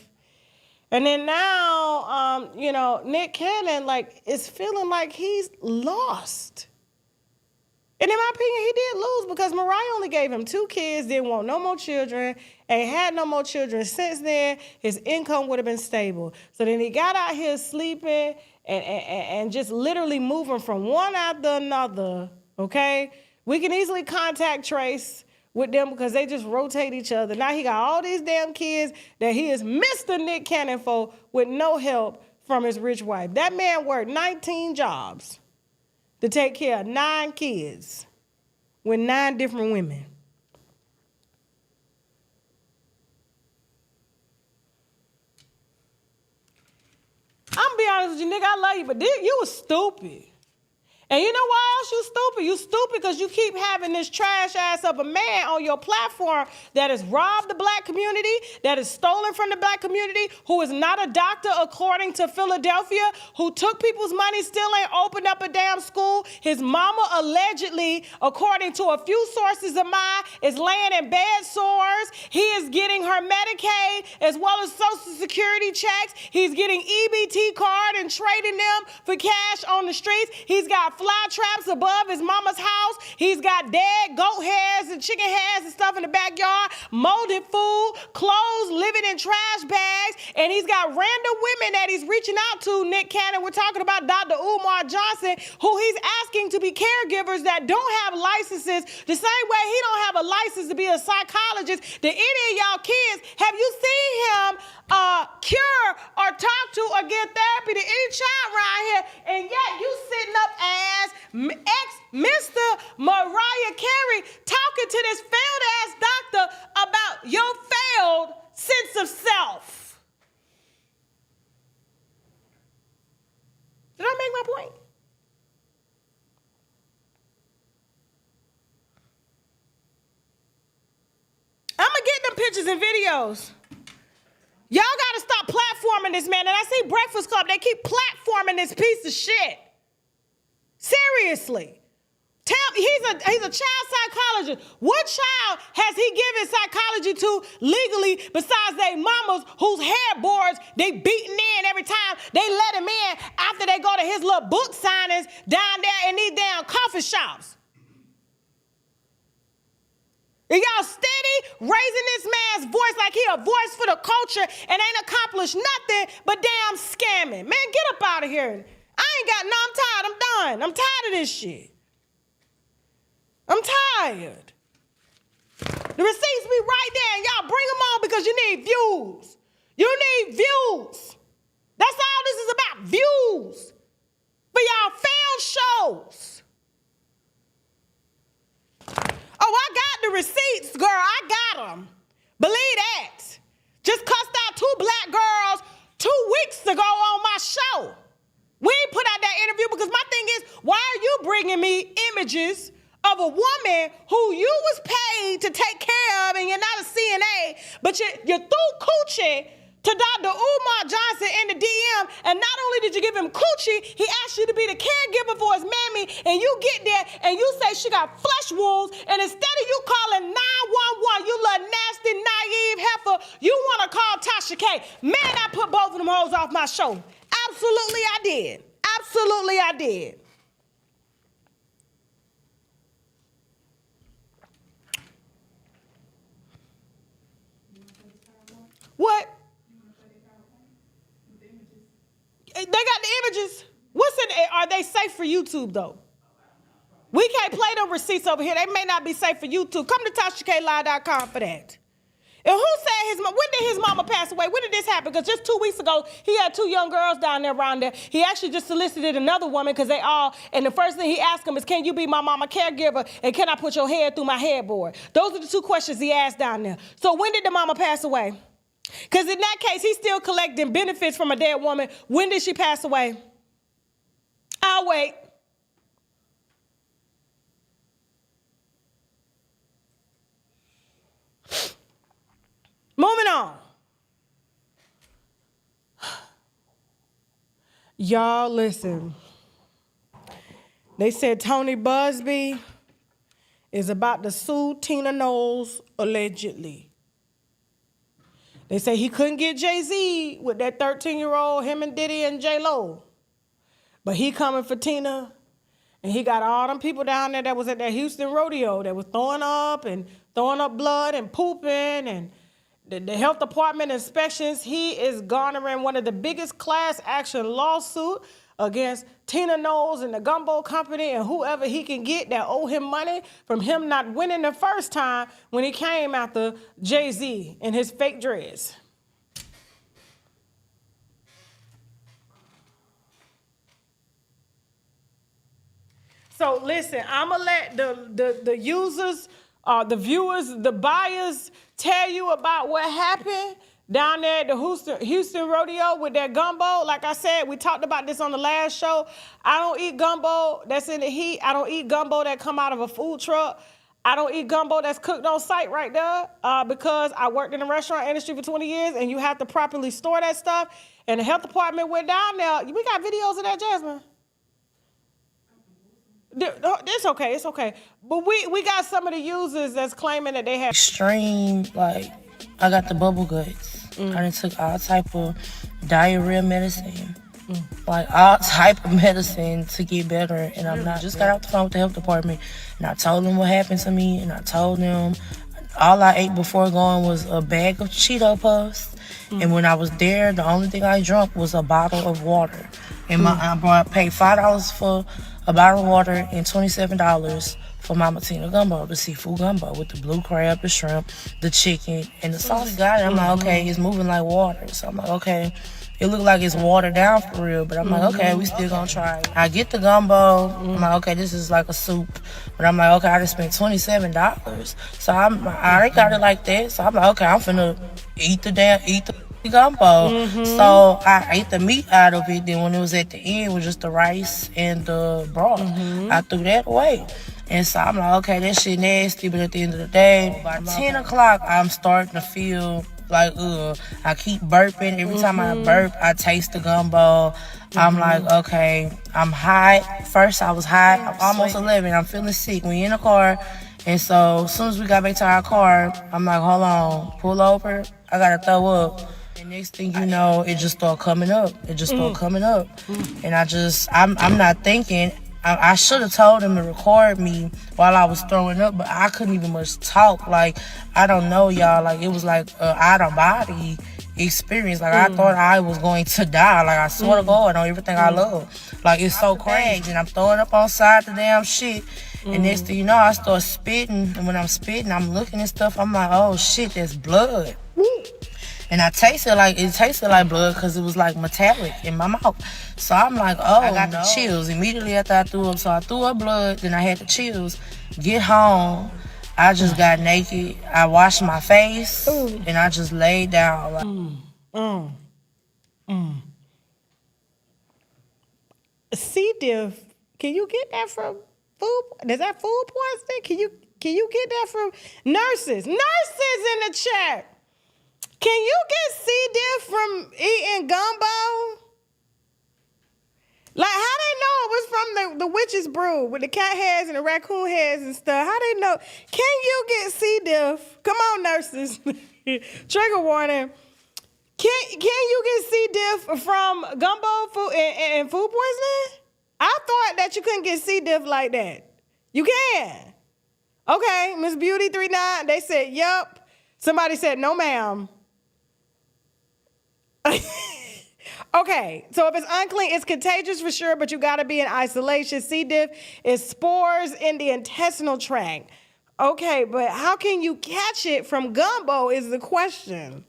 And then now, Nick Cannon, is feeling like he's lost. And in my opinion, he did lose because Mariah only gave him 2 kids, didn't want no more children, ain't had no more children since then. His income would have been stable. So then he got out here sleeping and just literally moving from one after another, okay? We can easily contact trace with them because they just rotate each other. Now he got all these damn kids that he is Mr. Nick Cannon for with no help from his rich wife. That man worked 19 jobs to take care of 9 kids with 9 different women. I'm gonna be honest with you, nigga, I love you, but you was stupid. And you know why else you stupid? You stupid because you keep having this trash ass of a man on your platform that has robbed the black community, that is stolen from the black community, who is not a doctor according to Philadelphia, who took people's money, still ain't opened up a damn school. His mama allegedly, according to a few sources of mine, is laying in bed sores. He is getting her Medicaid as well as Social Security checks. He's getting EBT card and trading them for cash on the streets. He's got fly traps above his mama's house. He's got dead goat hairs and chicken hairs and stuff in the backyard, molded food, clothes, living in trash bags, and he's got random women that he's reaching out to, Nick Cannon. We're talking about Dr. Umar Johnson, who he's asking to be caregivers that don't have licenses, the same way he don't have a license to be a psychologist. Do any of y'all kids, have you seen him cure or talk to or give therapy to any child around here, and yet you sitting up as ex-Mr. Mariah Carey talking to this failed-ass doctor about your failed sense of self. Did I make my point? I'm going to get them pictures and videos. Y'all got to stop platforming this man. And I see Breakfast Club, they keep platforming this piece of shit. Seriously. He's a child psychologist. What child has he given psychology to legally besides they mamas whose headboards they beating in every time they let him in after they go to his little book signings down there in these damn coffee shops? And y'all steady raising this man's voice like he a voice for the culture and ain't accomplished nothing but damn scamming. Man, get up out of here. I'm tired. I'm done. I'm tired of this shit. I'm tired. The receipts be right there, and y'all bring them on because you need views. You need views. That's all this is about, views. For y'all failed shows. Oh, I got the receipts, girl. I got them. Believe that. Just cussed out 2 black girls 2 weeks ago on my show. We ain't put out that interview because my thing is, why are you bringing me images of a woman who you was paid to take care of and you're not a CNA, but you threw coochie to Dr. Umar Johnson in the DM, and not only did you give him coochie, he asked you to be the caregiver for his mammy, and you get there and you say she got flesh wounds, and instead of you calling 911, you little nasty, naive heifer, you want to call Tasha K. Man, I put both of them hoes off my show. Absolutely I did. Absolutely I did. What? They got the images. What's in it? Are they safe for YouTube though? We can't play them receipts over here. They may not be safe for YouTube. Come to TashaKLive.com for that. And who said when did his mama pass away? When did this happen? Because just 2 weeks ago, he had 2 young girls down there around there. He actually just solicited another woman because and the first thing he asked them is, can you be my mama caregiver? And can I put your head through my headboard? Those are the 2 questions he asked down there. So when did the mama pass away? Because in that case, he's still collecting benefits from a dead woman. When did she pass away? I'll wait. Moving on. Y'all listen. They said Tony Busby is about to sue Tina Knowles allegedly. They say he couldn't get Jay-Z with that 13-year-old, him and Diddy and J-Lo. But he coming for Tina, and he got all them people down there that was at that Houston rodeo that was throwing up blood and pooping, and the health department inspections. He is garnering one of the biggest class action lawsuits against Tina Knowles and the Gumbo Company and whoever he can get that owe him money from him not winning the first time when he came after Jay-Z in his fake dress. So listen, I'm gonna let the users, the viewers, the buyers tell you about what happened. down there at the Houston rodeo with that gumbo. Like I said, we talked about this on the last show. I don't eat gumbo that's in the heat. I don't eat gumbo that come out of a food truck. I don't eat gumbo that's cooked on site right there because I worked in the restaurant industry for 20 years and you have to properly store that stuff. And the health department went down there. We got videos of that, Jasmine. It's okay, it's okay. But we got some of the users that's claiming that they have extreme, like, I got the bubble guts. I done took all type of diarrhea medicine. Like all type of medicine to get better. And I'm not, just got off the phone with the health department and I told them what happened to me and I told them all I ate before going was a bag of Cheeto Puffs. And when I was there, the only thing I drank was a bottle of water. And I paid $5 for a bottle of water and $27 for Mama Tina gumbo, the seafood gumbo with the blue crab, the shrimp, the chicken, and the sauce. We got it. I'm like, okay, it's moving like water. So I'm like, okay, it looked like it's watered down for real, but I'm like, okay, we still gonna try it. I get the gumbo. I'm like, okay, this is like a soup, but I'm like, okay, I just spent $27, so I already got it like that. So I'm like, okay, I'm finna eat the gumbo. So I ate the meat out of it. Then when it was at the end, it was just the rice and the broth. I threw that away. And so I'm like, okay, that shit nasty. But at the end of the day, by 10 o'clock, I'm starting to feel like, I keep burping. Every time I burp, I taste the gumbo. I'm like, okay, I'm hot. First, I was hot. I'm almost 11. I'm feeling sick. We in the car. And so as soon as we got back to our car, I'm like, hold on, pull over. I got to throw up. And next thing you know, it just started coming up. And I'm not thinking. I should have told him to record me while I was throwing up, but I couldn't even much talk. Like, I don't know, y'all. Like, it was like an out-of-body experience. Like, I thought I was going to die. Like, I swear to God on everything I love. Like, it's so crazy. And I'm throwing up on side the damn shit. And next thing you know, I start spitting. And when I'm spitting, I'm looking at stuff. I'm like, oh, shit, that's blood. And it tasted like blood because it was like metallic in my mouth. So I'm like, oh, I got the chills immediately after I threw up. So I threw up blood, then I had the chills. Get home, I just got naked. I washed my face, and I just laid down. C. diff. Can you get that from food? Is that food poisoning? Can you get that from nurses? Nurses in the chat. Can you get C. diff from eating gumbo? Like, how they know it was from the witch's brew with the cat heads and the raccoon heads and stuff? How they know? Can you get C. diff? Come on, nurses. Trigger warning. Can you get C. diff from gumbo food and food poisoning? I thought that you couldn't get C. diff like that. You can. Okay, Miss Beauty 39, they said, yup. Somebody said, no, ma'am. Okay, so if it's unclean, it's contagious for sure, but you gotta be in isolation. C. diff is spores in the intestinal tract. Okay, but how can you catch it from gumbo is the question.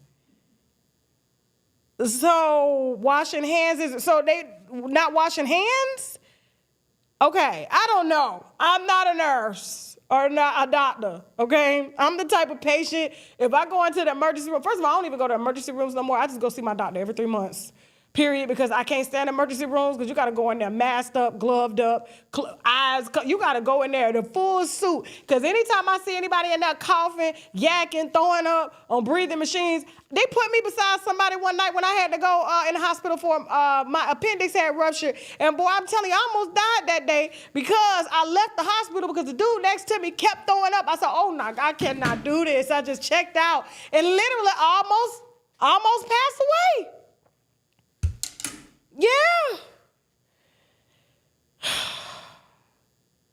So washing hands so they not washing hands? Okay, I don't know. I'm not a nurse or not a doctor, okay? I'm the type of patient, if I go into the emergency room, first of all, I don't even go to emergency rooms no more. I just go see my doctor every 3 months. Period, because I can't stand emergency rooms because you got to go in there masked up, gloved up, eyes, you got to go in there in a full suit because anytime I see anybody in there coughing, yakking, throwing up on breathing machines, they put me beside somebody one night when I had to go in the hospital for my appendix had ruptured. And boy, I'm telling you, I almost died that day because I left the hospital because the dude next to me kept throwing up. I said, oh, no, I cannot do this. I just checked out and literally almost passed away. Yeah.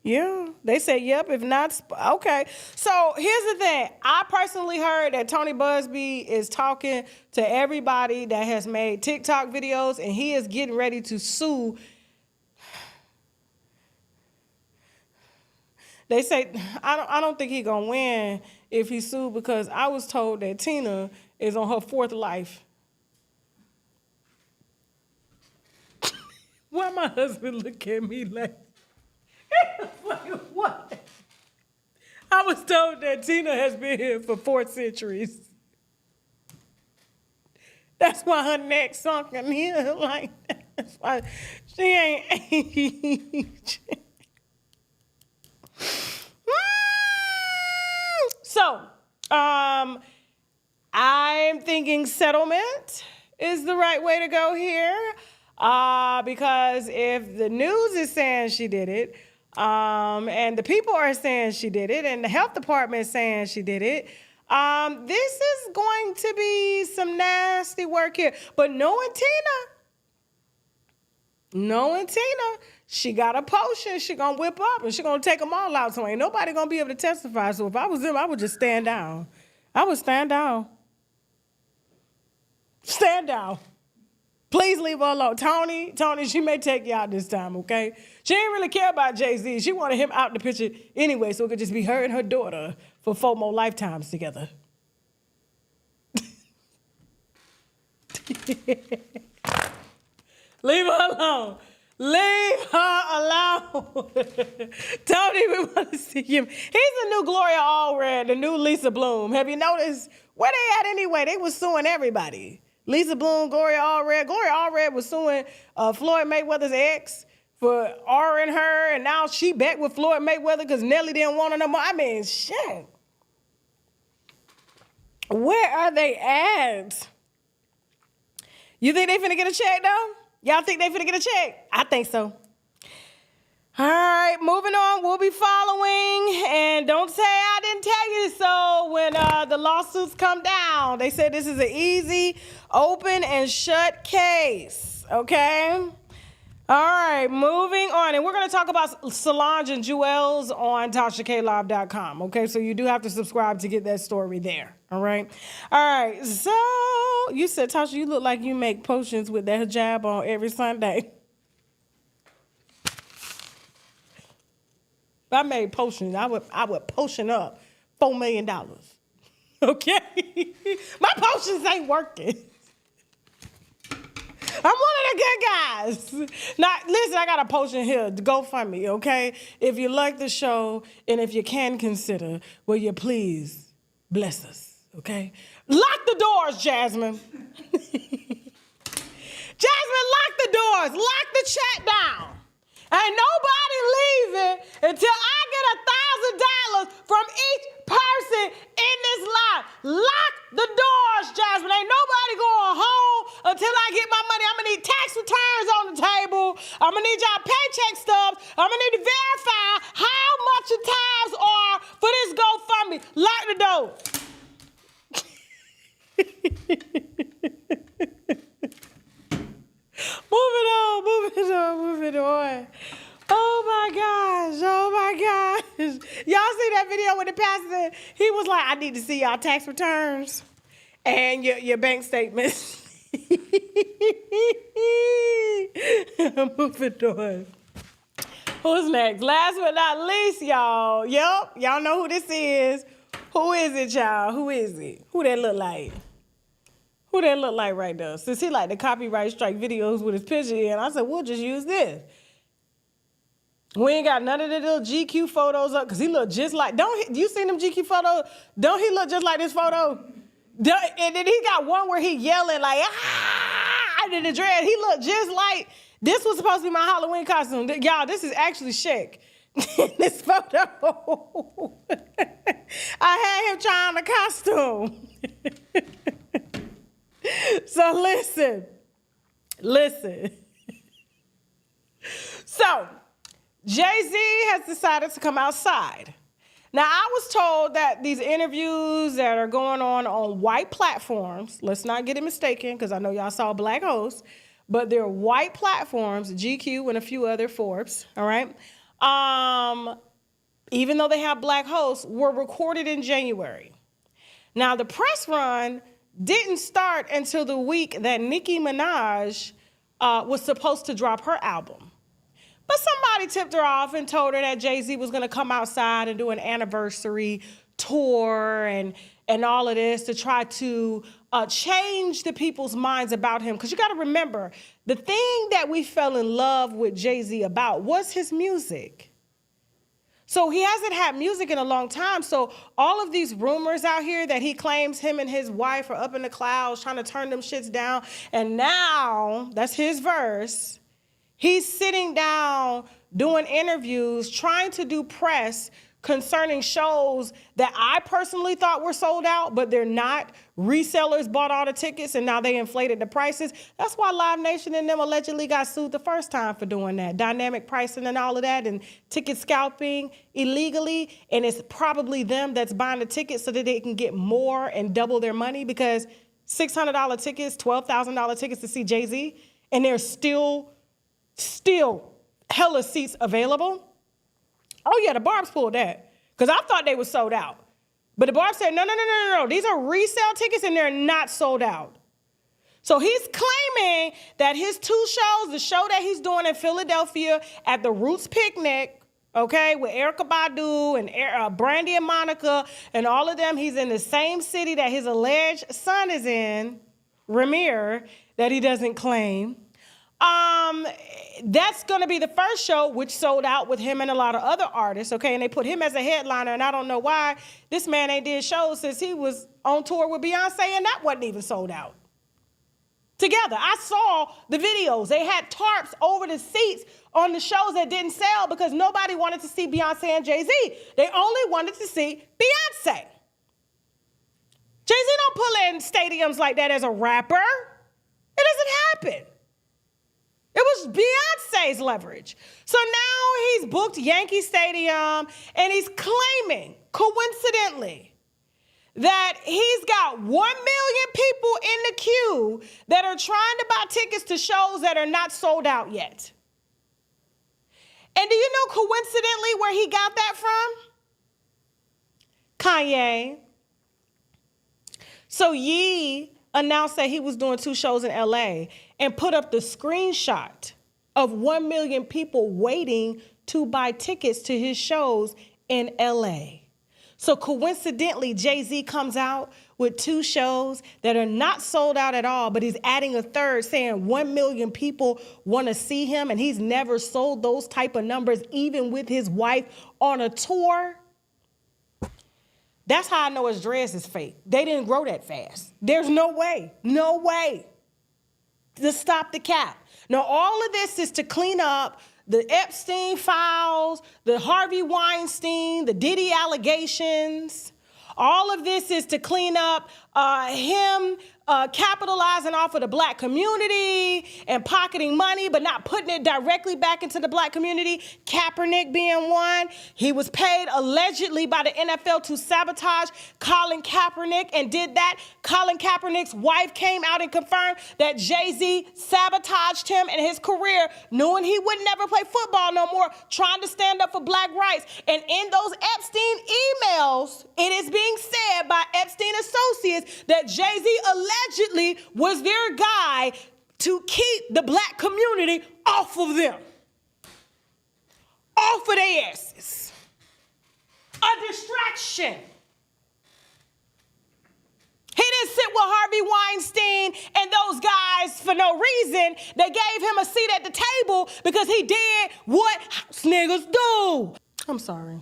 Yeah. They say, yep, if not, okay. So here's the thing. I personally heard that Tony Busby is talking to everybody that has made TikTok videos, and he is getting ready to sue. They say, I don't think he's going to win if he sued because I was told that Tina is on her 4th life. Why my husband look at me like what? I was told that Tina has been here for 4 centuries. That's why her neck sunk in here like that. That's why she ain't aged. So, I'm thinking settlement is the right way to go here. Because if the news is saying she did it, and the people are saying she did it, and the health department is saying she did it, this is going to be some nasty work here. But knowing Tina, she got a potion she gonna whip up, and she gonna take them all out. So ain't nobody gonna be able to testify. So if I was them, I would just stand down. I would stand down. Stand down. Please leave her alone. Tony, she may take you out this time, okay? She didn't really care about Jay-Z. She wanted him out in the picture anyway, so it could just be her and her daughter for 4 more lifetimes together. Leave her alone. Leave her alone. Tony, we want to see him. He's the new Gloria Allred, the new Lisa Bloom. Have you noticed? Where they at anyway? They was suing everybody. Lisa Bloom, Gloria Allred. Gloria Allred was suing Floyd Mayweather's ex for R-ing her, and now she back with Floyd Mayweather because Nelly didn't want her no more. I mean, shit. Where are they at? You think they finna get a check, though? Y'all think they finna get a check? I think so. All right, moving on. We'll be following. And don't say I didn't tell you so when the lawsuits come down. They said this is an easy, open, and shut case. Okay? All right, moving on. And we're going to talk about Solange and Jewels on TashaKLive.com. Okay, so you do have to subscribe to get that story there. All right? All right, so you said, Tasha, you look like you make potions with that hijab on every Sunday. If I made potions, I would potion up $4 million. Okay? My potions ain't working. I'm one of the good guys. Now, listen, I got a potion here. Go find me, okay? If you like the show and if you can consider, will you please bless us, okay? Lock the doors, Jasmine. Jasmine, lock the doors. Lock the chat down. Ain't nobody leaving until I get $1,000 from each person in this line. Lock the doors, Jasmine. Ain't nobody going home until I get my money. I'm going to need tax returns on the table. I'm going to need y'all paycheck stubs. I'm going to need to verify how much the tithes are for this GoFundMe. Lock the door. Moving on. Oh my gosh. Y'all see that video with the pastor? He was like, I need to see y'all tax returns and your bank statements. Moving on. Who's next? Last but not least, y'all. Yup, y'all know who this is. Who is it, y'all? Who is it? Who that look like? Who that look like right now? Since he like the copyright strike videos with his picture in, I said, we'll just use this. We ain't got none of the little GQ photos up because he look just like, you seen them GQ photos? Don't he look just like this photo? And then he got one where he yelling like, ah, and the dread. He looked just like, this was supposed to be my Halloween costume. Y'all, this is actually Shaq. This photo. I had him trying the costume. So listen. So, Jay-Z has decided to come outside. Now, I was told that these interviews that are going on white platforms, let's not get it mistaken, because I know y'all saw Black Host, but they're white platforms, GQ and a few other Forbes, all right? Even though they have Black hosts, were recorded in January. Now, the press run didn't start until the week that Nicki Minaj was supposed to drop her album. But somebody tipped her off and told her that Jay-Z was going to come outside and do an anniversary tour and all of this to try to change the people's minds about him. Because you got to remember, the thing that we fell in love with Jay-Z about was his music. So he hasn't had music in a long time. So all of these rumors out here that he claims him and his wife are up in the clouds trying to turn them shits down. And now, that's his verse, he's sitting down doing interviews, trying to do press concerning shows that I personally thought were sold out, but they're not. Resellers bought all the tickets and now they inflated the prices. That's why Live Nation and them allegedly got sued the first time for doing that. Dynamic pricing and all of that, and ticket scalping illegally. And it's probably them that's buying the tickets so that they can get more and double their money, because $600 tickets, $12,000 tickets to see Jay-Z, and there's still hella seats available. Oh yeah, the Barbs pulled that, because I thought they were sold out. But the Barbs said, no. These are resale tickets and they're not sold out. So he's claiming that his 2 shows, the show that he's doing in Philadelphia at the Roots Picnic, okay, with Erykah Badu and Brandy and Monica and all of them, he's in the same city that his alleged son is in, Ramir, that he doesn't claim. That's going to be the first show, which sold out with him and a lot of other artists, okay? And they put him as a headliner, and I don't know why this man ain't did shows since he was on tour with Beyonce, and that wasn't even sold out. Together, I saw the videos. They had tarps over the seats on the shows that didn't sell because nobody wanted to see Beyonce and Jay-Z. They only wanted to see Beyonce. Jay-Z don't pull in stadiums like that as a rapper. It doesn't happen. It was Beyonce's leverage. So now he's booked Yankee Stadium, and he's claiming, coincidentally, that he's got 1 million people in the queue that are trying to buy tickets to shows that are not sold out yet. And do you know coincidentally where he got that from? Kanye. So Ye announced that he was doing 2 shows in LA and put up the screenshot of 1 million people waiting to buy tickets to his shows in LA. So coincidentally, Jay-Z comes out with 2 shows that are not sold out at all, but he's adding a third saying 1 million people want to see him, and he's never sold those type of numbers even with his wife on a tour. That's how I know his dreads is fake. They didn't grow that fast. There's no way to stop the cap. Now, all of this is to clean up the Epstein files, the Harvey Weinstein, the Diddy allegations. All of this is to clean up him capitalizing off of the black community and pocketing money, but not putting it directly back into the black community. Kaepernick being one. He was paid allegedly by the NFL to sabotage Colin Kaepernick and did that. Colin Kaepernick's wife came out and confirmed that Jay-Z sabotaged him in his career, knowing he would never play football no more, trying to stand up for black rights. And in those Epstein emails, it is being said by Epstein associates that Jay-Z allegedly was their guy to keep the black community off of them. Off of their asses. A distraction. He didn't sit with Harvey Weinstein and those guys for no reason. They gave him a seat at the table because he did what house niggas do. I'm sorry.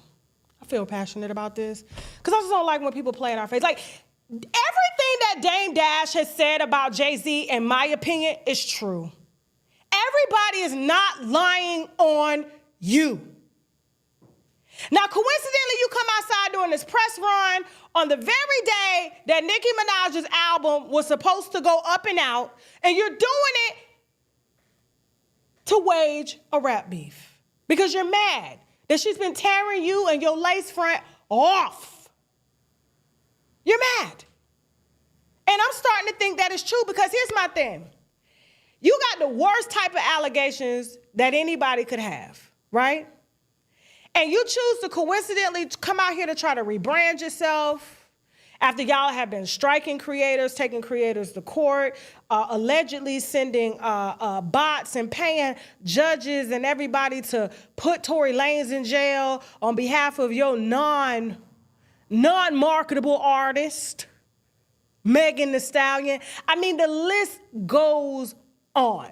I feel passionate about this because I just don't like when people play in our face. Like, everything that Dame Dash has said about Jay-Z, in my opinion, is true. Everybody is not lying on you. Now, coincidentally, you come outside during this press run on the very day that Nicki Minaj's album was supposed to go up and out, and you're doing it to wage a rap beef because you're mad that she's been tearing you and your lace front off. You're mad. And I'm starting to think that is true because here's my thing. You got the worst type of allegations that anybody could have, right? And you choose to coincidentally come out here to try to rebrand yourself after y'all have been striking creators, taking creators to court, allegedly sending bots and paying judges and everybody to put Tory Lanez in jail on behalf of your non-marketable artist, Megan Thee Stallion. I mean, the list goes on.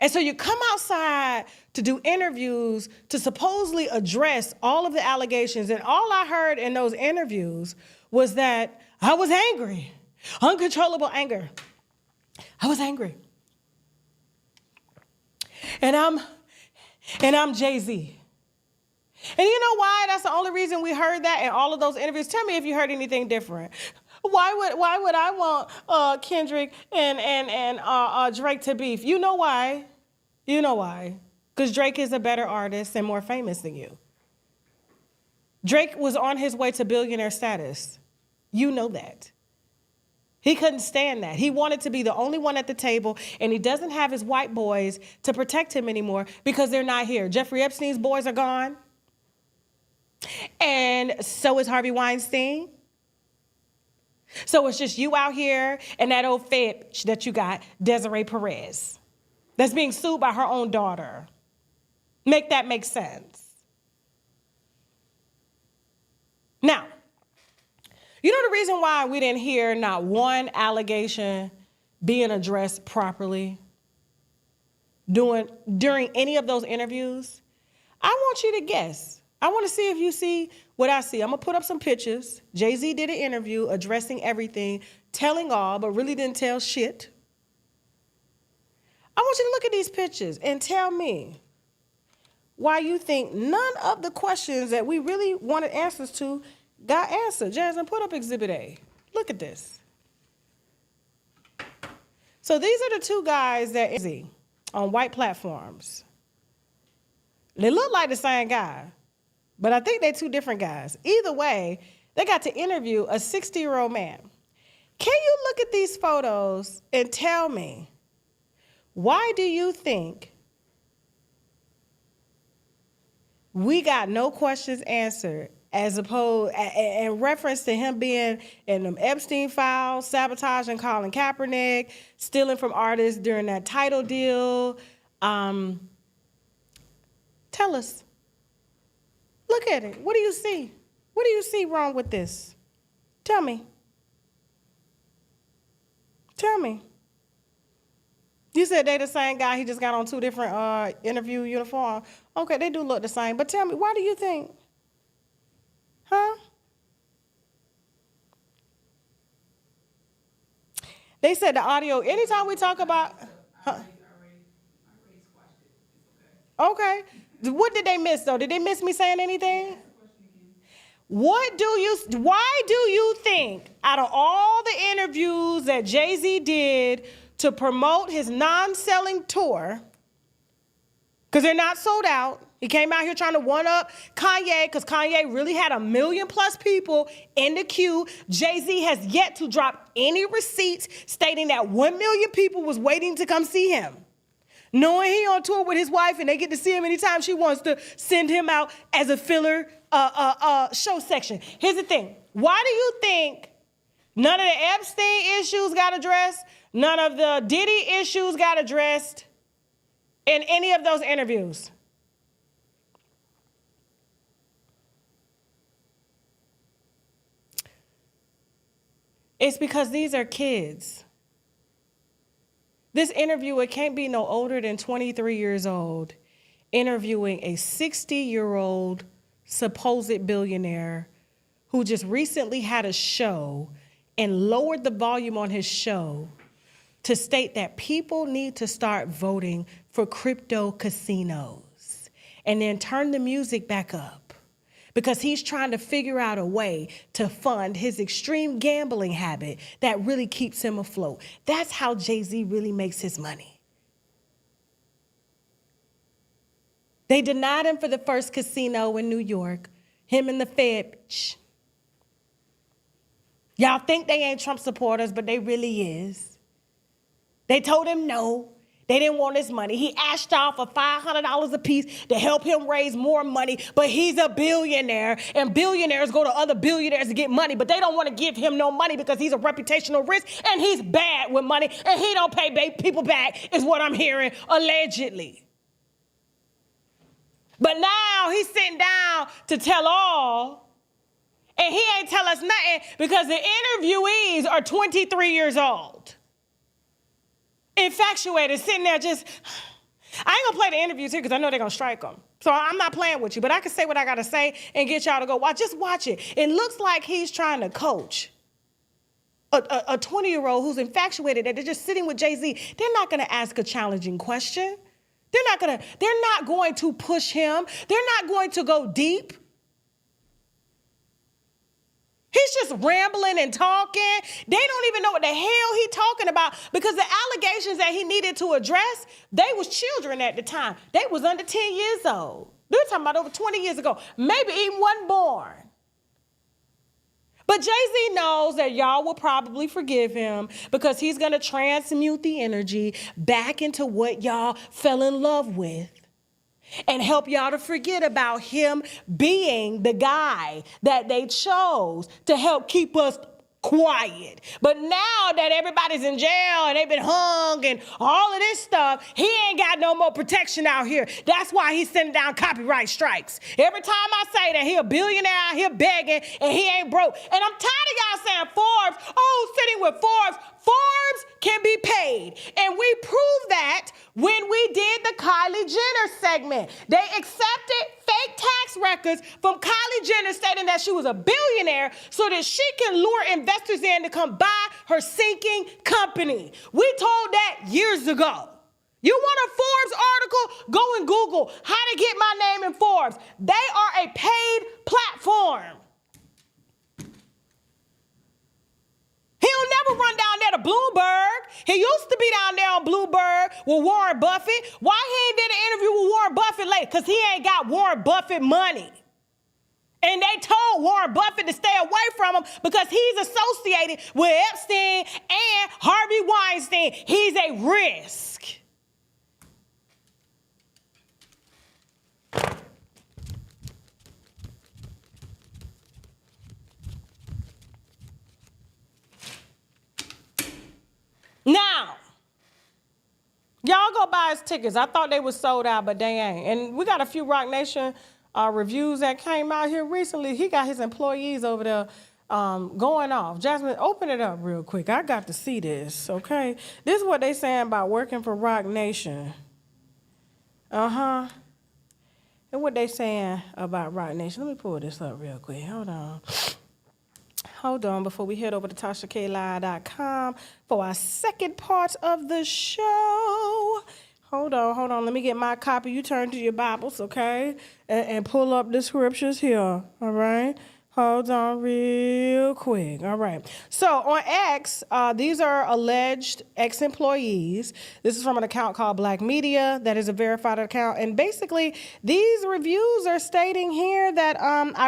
And so you come outside to do interviews to supposedly address all of the allegations. And all I heard in those interviews was that I was angry, uncontrollable anger. I was angry. And I'm Jay-Z. And you know why? That's the only reason we heard that in all of those interviews. Tell me if you heard anything different. Why would I want Kendrick and Drake to beef? You know why? You know why? Because Drake is a better artist and more famous than you. Drake was on his way to billionaire status. You know that. He couldn't stand that. He wanted to be the only one at the table, and he doesn't have his white boys to protect him anymore because they're not here. Jeffrey Epstein's boys are gone. And so is Harvey Weinstein. So it's just you out here and that old fed that you got, Desiree Perez, that's being sued by her own daughter. Make that make sense. Now, you know the reason why we didn't hear not one allegation being addressed properly during any of those interviews? I want you to guess. I want to see if you see what I see. I'm going to put up some pictures. Jay-Z did an interview addressing everything, telling all, but really didn't tell shit. I want you to look at these pictures and tell me why you think none of the questions that we really wanted answers to got answered. Jasmine, put up Exhibit A. Look at this. So these are the two guys that on white platforms. They look like the same guy. But I think they're two different guys. Either way, they got to interview a 60-year-old man. Can you look at these photos and tell me, why do you think we got no questions answered as opposed, in reference to him being in them Epstein files, sabotaging Colin Kaepernick, stealing from artists during that title deal? Tell us. Look at it. What do you see? What do you see wrong with this? Tell me. Tell me. You said they the same guy. He just got on two different interview uniforms. Okay, they do look the same. But tell me, why do you think? Huh? They said the audio, anytime we talk about... Okay. What did they miss, though? Did they miss me saying anything? Why do you think, out of all the interviews that Jay-Z did to promote his non-selling tour, because they're not sold out, he came out here trying to one-up Kanye, because Kanye really had 1 million+ people in the queue. Jay-Z has yet to drop any receipts stating that 1 million people was waiting to come see him. Knowing he on tour with his wife and they get to see him anytime she wants to send him out as a filler show section. Here's the thing. Why do you think none of the Epstein issues got addressed? None of the Diddy issues got addressed in any of those interviews? It's because these are kids. This interviewer can't be no older than 23 years old, interviewing a 60-year-old supposed billionaire who just recently had a show and lowered the volume on his show to state that people need to start voting for crypto casinos and then turn the music back up because he's trying to figure out a way to fund his extreme gambling habit that really keeps him afloat. That's how Jay-Z really makes his money. They denied him for the first casino in New York, him and the Fed. Y'all think they ain't Trump supporters, but they really is. They told him no. They didn't want his money. He asked off for $500 a piece to help him raise more money, but he's a billionaire, and billionaires go to other billionaires to get money, but they don't want to give him no money because he's a reputational risk, and he's bad with money, and he don't pay people back, is what I'm hearing, allegedly. But now he's sitting down to tell all, and he ain't tell us nothing because the interviewees are 23 years old. Infatuated, sitting there just, I ain't gonna play the interviews here because I know they're gonna strike them. So I'm not playing with you, but I can say what I gotta say and get y'all to go watch. Just watch it. It looks like he's trying to coach a 20-year-old who's infatuated that they're just sitting with Jay-Z. They're not gonna ask a challenging question. They're not going to push him. They're not going to go deep. He's just rambling and talking. They don't even know what the hell he's talking about because the allegations that he needed to address, they was children at the time. They was under 10 years old. They're talking about over 20 years ago. Maybe even wasn't born. But Jay-Z knows that y'all will probably forgive him because he's going to transmute the energy back into what y'all fell in love with and help y'all to forget about him being the guy that they chose to help keep us quiet. But now that everybody's in jail and they've been hung and all of this stuff, he ain't got no more protection out here. That's why he's sending down copyright strikes. Every time I say that he a billionaire out here begging and he ain't broke. And I'm tired of y'all saying Forbes, sitting with Forbes. Forbes can be paid. And we proved that when we did the Kylie Jenner segment. They accepted fake tax records from Kylie Jenner stating that she was a billionaire so that she can lure investors in to come buy her sinking company. We told that years ago. You want a Forbes article? Go and Google how to get my name in Forbes. They are a paid platform. He'll never run down there to Bloomberg. He used to be down there on Bloomberg with Warren Buffett. Why he ain't did an interview with Warren Buffett lately? Because he ain't got Warren Buffett money. And they told Warren Buffett to stay away from him because he's associated with Epstein and Harvey Weinstein. He's a risk. Now, y'all go buy his tickets. I thought they were sold out, but they ain't. And we got a few Roc Nation reviews that came out here recently. He got his employees over there going off. Jasmine, open it up real quick. I got to see this, okay? This is what they saying about working for Roc Nation. And what they saying about Roc Nation. Let me pull this up real quick. Hold on before we head over to TashaKLive.com for our second part of the show. Hold on. Let me get my copy. You turn to your Bibles, okay? And pull up the scriptures here, all right? Hold on real quick. All right. So on X, these are alleged ex-employees. This is from an account called Black Media that is a verified account. And basically, these reviews are stating here that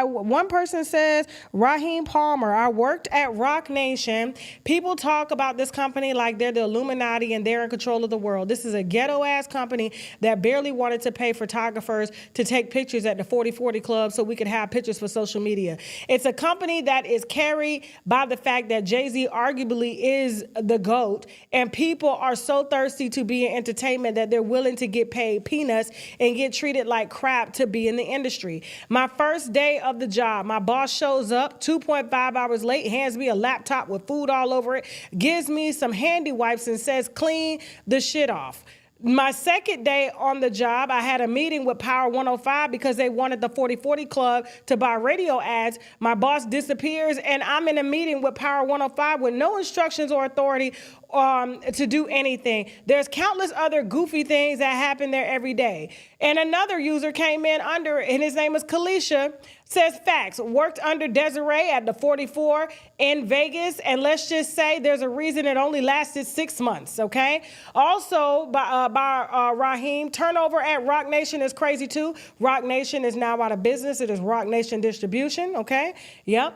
one person says, Raheem Palmer, I worked at Roc Nation. People talk about this company like they're the Illuminati and they're in control of the world. This is a ghetto-ass company that barely wanted to pay photographers to take pictures at the 40/40 Club so we could have pictures for social media. It's a company that is carried by the fact that Jay-Z arguably is the GOAT, and people are so thirsty to be in entertainment that they're willing to get paid peanuts and get treated like crap to be in the industry. My first day of the job, my boss shows up 2.5 hours late, hands me a laptop with food all over it, gives me some handy wipes and says, clean the shit off. My second day on the job, I had a meeting with Power 105 because they wanted the 40/40 Club to buy radio ads. My boss disappears, and I'm in a meeting with Power 105 with no instructions or authority to do anything. There's countless other goofy things that happen there every day. And another user came in under, and his name is Kalisha, says facts, worked under Desiree at the 44 in Vegas, and let's just say there's a reason it only lasted 6 months, okay? Also, by Raheem, turnover at Roc Nation is crazy too. Roc Nation is now out of business. It is Roc Nation Distribution, okay? Yep.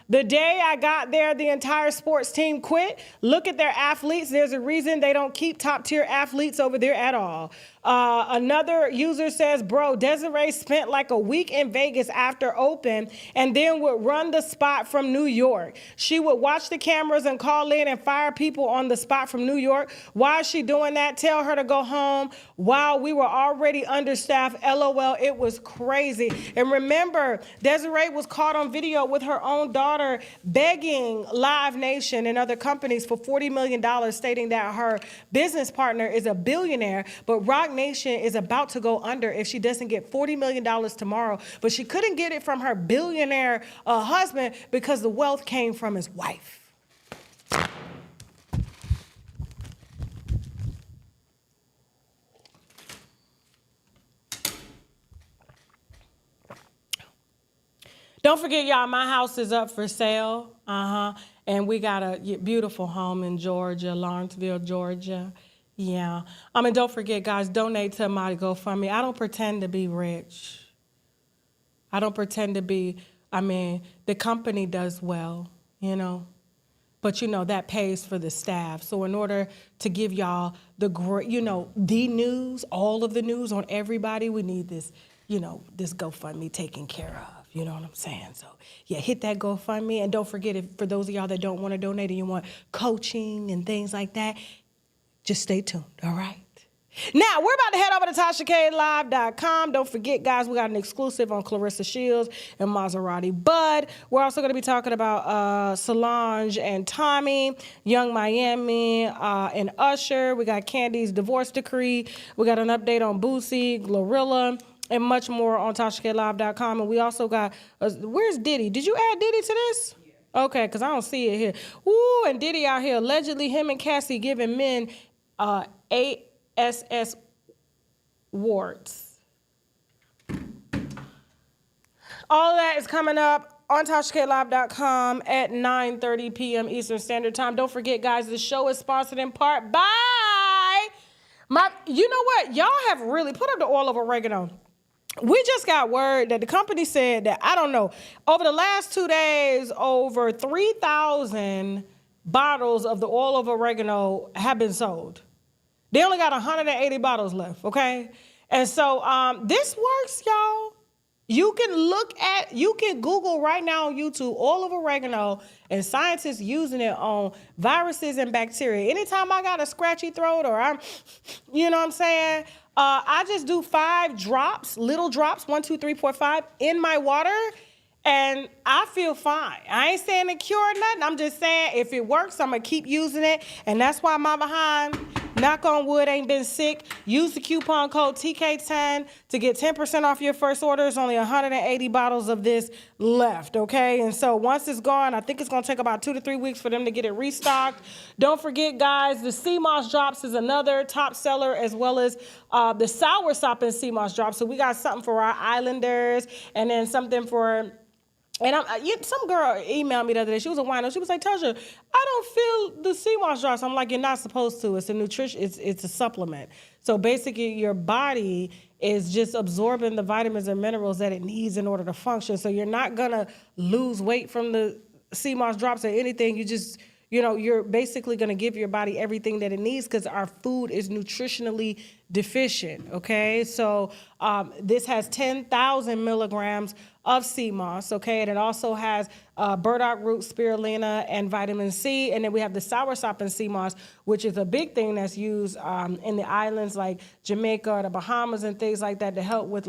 The day I got there, the entire sports team quit. Look at their athletes. There's a reason they don't keep top-tier athletes over there at all. Another user says, bro, Desiree spent like a week in Vegas after open and then would run the spot from New York. She would watch the cameras and call in and fire people on the spot from New York. Why is she doing that? Tell her to go home. Wow, we were already understaffed. LOL, it was crazy. And remember, Desiree was caught on video with her own daughter begging Live Nation and other companies for $40 million, stating that her business partner is a billionaire, but Roc Nation is about to go under if she doesn't get $40 million tomorrow. But she couldn't get it from her billionaire husband because the wealth came from his wife. Don't forget, y'all, my house is up for sale. And we got a beautiful home in Georgia, Lawrenceville, Georgia. Yeah. And don't forget, guys, donate to my GoFundMe. I don't pretend to be rich. I don't pretend to be, the company does well, But, that pays for the staff. So in order to give y'all the news, all of the news on everybody, we need this, this GoFundMe taken care of. You know what I'm saying? So, yeah, hit that GoFundMe. And don't forget, for those of y'all that don't want to donate and you want coaching and things like that, just stay tuned, all right? Now, we're about to head over to TashaKLive.com. Don't forget, guys, we got an exclusive on Clarissa Shields and Maserati Bud. We're also going to be talking about Solange and Tommy, Young Miami, and Usher. We got Candy's divorce decree. We got an update on Boosie, Glorilla, and much more on TashaKLive.com. And we also got, where's Diddy? Did you add Diddy to this? Yeah. Okay, because I don't see it here. Ooh, and Diddy out here, allegedly him and Cassie giving men ASS warts. All of that is coming up on TashaKLive.com at 9:30 p.m. Eastern Standard Time. Don't forget, guys, the show is sponsored in part by you know what? Y'all have really put up the oil of oregano. We just got word that the company said that, I don't know, over the last 2 days, over 3,000 bottles of the oil of oregano have been sold. They only got 180 bottles left, okay? And so this works, y'all. You can Google right now on YouTube, oil of oregano, and scientists using it on viruses and bacteria. Anytime I got a scratchy throat or I'm, you know what I'm saying? I just do 5 drops, little drops, 1, 2, 3, 4, 5 in my water, and I feel fine. I ain't saying it cured nothing. I'm just saying if it works, I'm going to keep using it, and that's why my behind, knock on wood, ain't been sick. Use the coupon code TK10 to get 10% off your first order. There's only 180 bottles of this left, okay? And so once it's gone, I think it's going to take about 2 to 3 weeks for them to get it restocked. Don't forget, guys, the sea moss drops is another top seller, as well as the sour sop and sea moss drops. So we got something for our islanders, and then something for... And some girl emailed me the other day. She was a wino. She was like, Tasha, I don't feel the sea moss drops. I'm like, you're not supposed to. It's a nutrition. It's a supplement. So basically, your body is just absorbing the vitamins and minerals that it needs in order to function. So you're not gonna lose weight from the sea moss drops or anything. You just, you're basically gonna give your body everything that it needs because our food is nutritionally deficient. Okay, so this has 10,000 milligrams of sea moss, okay? And it also has burdock root, spirulina, and vitamin C. And then we have the sour sop and sea moss, which is a big thing that's used in the islands like Jamaica or the Bahamas and things like that to help with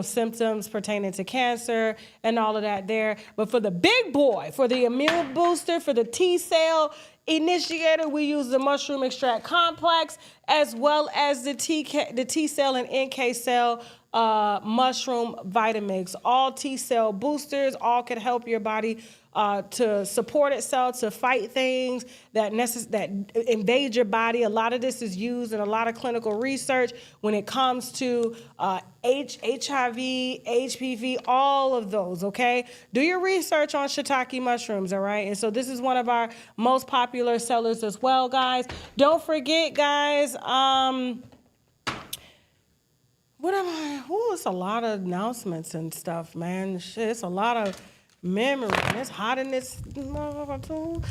symptoms pertaining to cancer and all of that there. But for the big boy, for the immune booster, for the T-cell initiator, we use the mushroom extract complex as well as the T-cell and NK cell mushroom Vitamix. All T-cell boosters, all can help your body to support itself, to fight things that invade your body. A lot of this is used in a lot of clinical research when it comes to HIV, HPV, all of those, okay? Do your research on shiitake mushrooms, all right? And so this is one of our most popular sellers as well, guys. Don't forget, guys, it's a lot of announcements and stuff, man. Shit, it's a lot of memory. It's hot in this motherfucker too.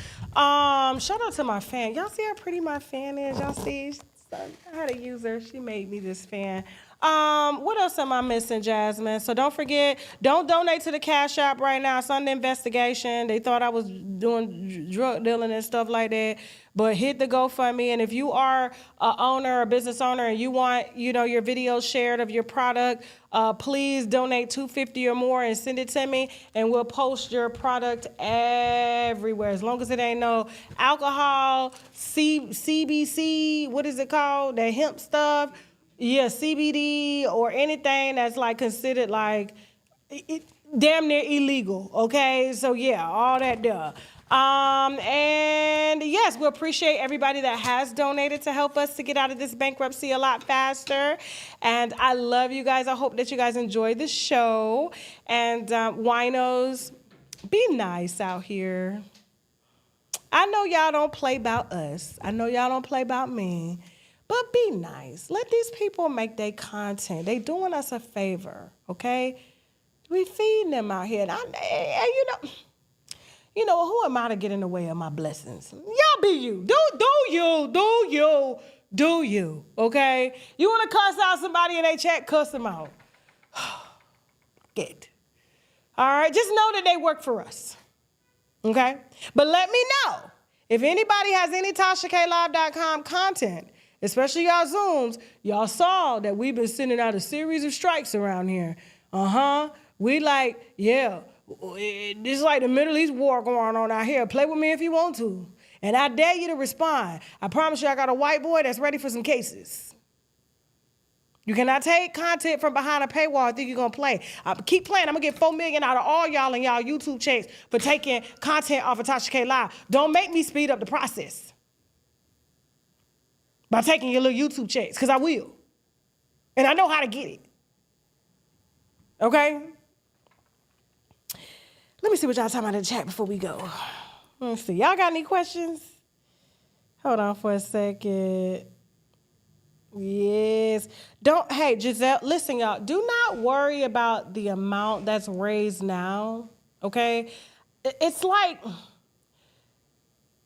Shout out to my fan. Y'all see how pretty my fan is? Y'all see? I had a user. She made me this fan. What else am I missing, Jasmine? So don't forget, don't donate to the Cash App right now. It's under investigation. They thought I was doing drug dealing and stuff like that. But hit the GoFundMe, and if you are an owner, a business owner, and you want, your videos shared of your product, please donate $250 or more and send it to me, and we'll post your product everywhere. As long as it ain't no alcohol, CBC, what is it called? That hemp stuff. CBD or anything that's like considered like damn near illegal, okay? So yeah, all that there. And yes, we appreciate everybody that has donated to help us to get out of this bankruptcy a lot faster. And I love you guys. I hope that you guys enjoy the show. And winos, be nice out here. I know y'all don't play about us. I know y'all don't play about me. But be nice. Let these people make their content. They doing us a favor, okay? We feeding them out here. And you know, who am I to get in the way of my blessings? Y'all be you. Do you, okay? You want to cuss out somebody in their chat, cuss them out. Get. All right? Just know that they work for us, okay? But let me know if anybody has any TashaKLive.com content, especially y'all Zooms. Y'all saw that we've been sending out a series of strikes around here. We like, yeah, this is like the Middle East war going on out here. Play with me if you want to. And I dare you to respond. I promise you I got a white boy that's ready for some cases. You cannot take content from behind a paywall and think you're going to play. Keep playing. I'm going to get $4 million out of all y'all and y'all YouTube checks for taking content off of Tasha K Live. Don't make me speed up the process by taking your little YouTube checks, because I will. And I know how to get it. Okay? Let me see what y'all talking about in the chat before we go. Let's see. Y'all got any questions? Hold on for a second. Yes. Hey, Giselle, listen, y'all. Do not worry about the amount that's raised now, okay? It's like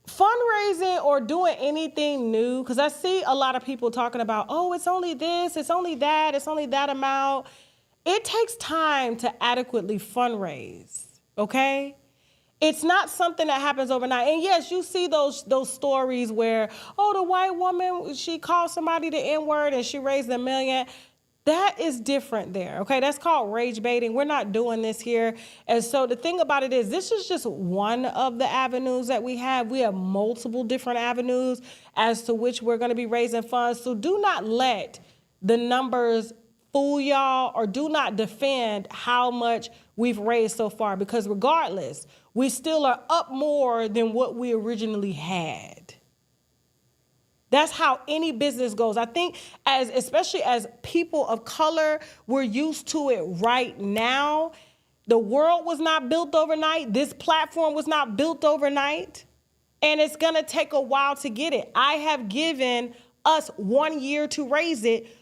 fundraising or doing anything new, because I see a lot of people talking about, oh, it's only this, it's only that amount. It takes time to adequately fundraise, okay? It's not something that happens overnight. And yes, you see those stories where, oh, the white woman, she called somebody the N-word and she raised $1 million. That is different there, okay? That's called rage baiting. We're not doing this here. And so the thing about it is, this is just one of the avenues that we have. We have multiple different avenues as to which we're going to be raising funds. So do not let the numbers fool y'all, or do not defend how much we've raised so far, because regardless, we still are up more than what we originally had. That's how any business goes. I think especially as people of color, we're used to it right now. The world was not built overnight. This platform was not built overnight. And it's going to take a while to get it. I have given us 1 year to raise it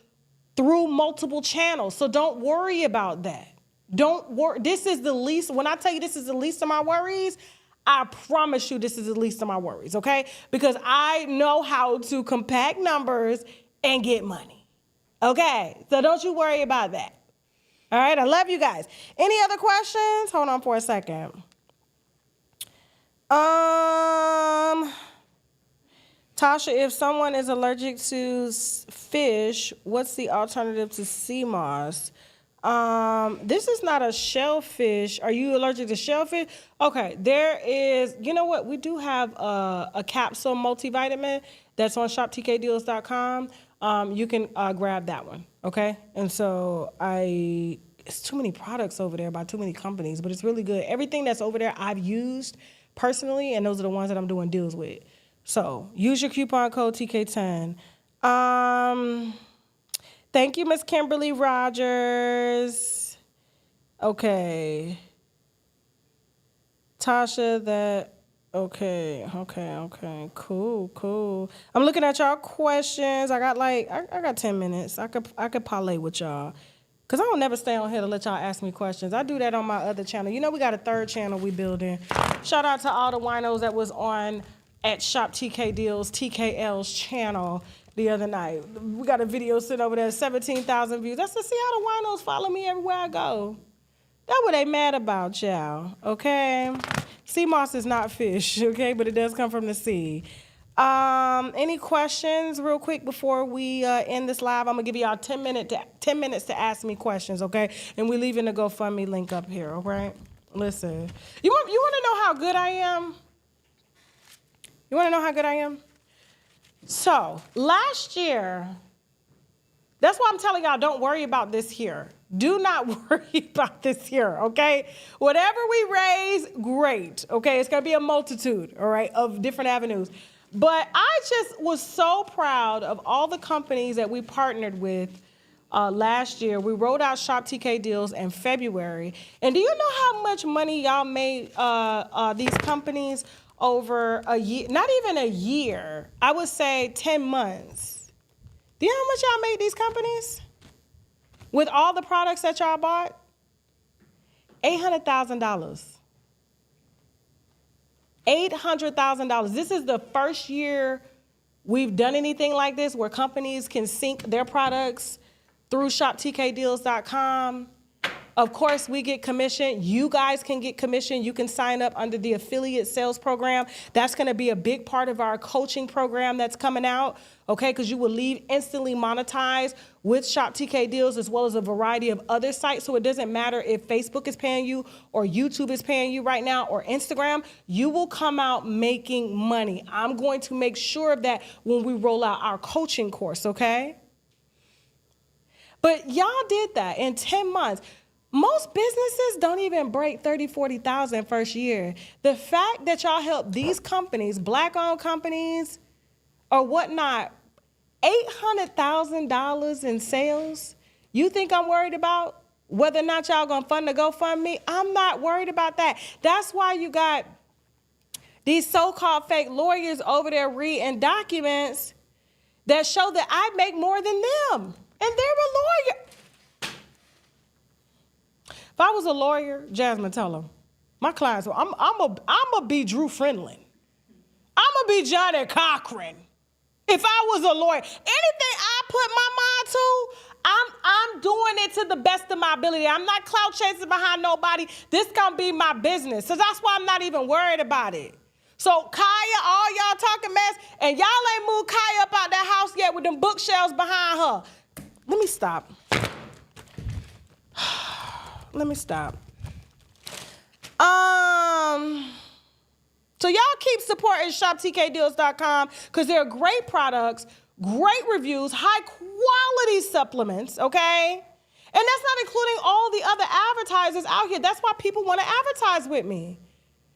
through multiple channels. So don't worry about that. Don't worry. This is the least, when I tell you this is the least of my worries, I promise you this is the least of my worries, okay? Because I know how to compact numbers and get money, okay? So don't you worry about that. All right, I love you guys. Any other questions? Hold on for a second. Tasha, if someone is allergic to fish, what's the alternative to sea moss? This is not a shellfish. Are you allergic to shellfish? Okay, there is, you know what? We do have a capsule multivitamin that's on shoptkdeals.com. You can grab that one, okay? And so it's too many products over there by too many companies, but it's really good. Everything that's over there I've used personally, and those are the ones that I'm doing deals with. So use your coupon code TK10. Thank you, Miss Kimberly Rogers. Okay. Tasha, okay. Cool. I'm looking at y'all questions. I got 10 minutes. I could parlay with y'all. Because I don't never stay on here to let y'all ask me questions. I do that on my other channel. You know we got a third channel we building. Shout out to all the winos that was on at Shop TK Deals, TKL's channel the other night. We got a video sitting over there, 17,000 views. That's to see how the winos follow me everywhere I go. That's what they mad about, y'all, okay? Sea moss is not fish, okay? But it does come from the sea. Any questions real quick before we end this live? I'm going to give y'all 10 minutes to ask me questions, okay? And we're leaving the GoFundMe link up here, all right? Listen. You want to know how good I am? You want to know how good I am? So, last year, That's why I'm telling y'all, don't worry about this here. Do not worry about this here, okay? Whatever we raise, great, okay? It's gonna be a multitude, all right, of different avenues. But I just was so proud of all the companies that we partnered with last year. We rolled out Shop TK deals in February. And do you know how much money y'all made these companies over a year? Not even a year. I would say 10 months. Do you know how much y'all made these companies? With all the products that y'all bought? $800,000. $800,000. This is the first year we've done anything like this where companies can sync their products through shoptkdeals.com. Of course, we get commission. You guys can get commission. You can sign up under the affiliate sales program. That's going to be a big part of our coaching program that's coming out, okay? Because you will leave instantly monetized with Shop TK Deals as well as a variety of other sites. So it doesn't matter if Facebook is paying you or YouTube is paying you right now or Instagram. You will come out making money. I'm going to make sure of that when we roll out our coaching course, okay? But y'all did that in 10 months. Most businesses don't even break 30, 40,000 first year. The fact that y'all help these companies, black-owned companies or whatnot, $800,000 in sales, you think I'm worried about whether or not y'all gonna fund the GoFundMe? I'm not worried about that. That's why you got these so-called fake lawyers over there reading documents that show that I make more than them, and they're a lawyer. If I was a lawyer, Jasmine, tell them, my clients, I'm a be Drew Friendland. I'm a be Johnny Cochran. If I was a lawyer, anything I put my mind to, I'm doing it to the best of my ability. I'm not clout chasing behind nobody. This gonna be my business. So that's why I'm not even worried about it. So Kaya, all y'all talking mess, and y'all ain't moved Kaya up out that house yet with them bookshelves behind her. Let me stop. Let me stop. So y'all keep supporting shoptkdeals.com because they're great products, great reviews, high quality supplements, okay? And that's not including all the other advertisers out here. That's why people want to advertise with me.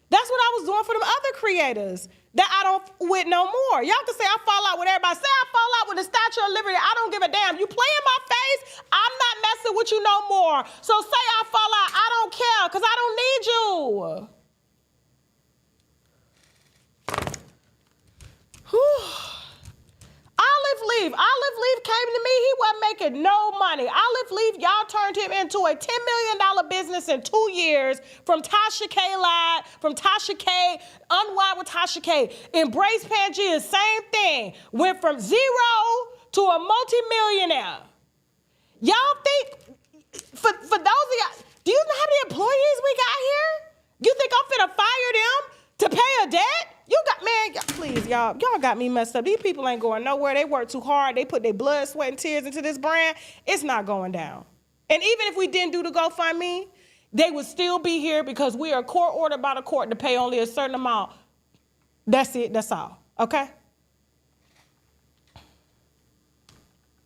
That's what I was doing for them other creators that I don't with no more. Y'all can say I fall out with everybody. Say I fall out with the Statue of Liberty. I don't give a damn. You play in my face, I'm not messing with you no more. So say I fall out, I don't care because I don't need you. Olive Leaf came to me. He wasn't making no money. Olive Leaf, y'all turned him into a $10 million business in 2 years from Tasha K Live, from Tasha K, unWineWithTashaK. Embrace Pangea, same thing. Went from zero to a multi-millionaire. Y'all think, for those of y'all, do you know how many employees we got here? You think I'm finna fire them to pay a debt? You got, man, please, y'all got me messed up. These people ain't going nowhere. They work too hard. They put their blood, sweat, and tears into this brand. It's not going down. And even if we didn't do the GoFundMe, they would still be here because we are court ordered by the court to pay only a certain amount. That's it. That's all. Okay?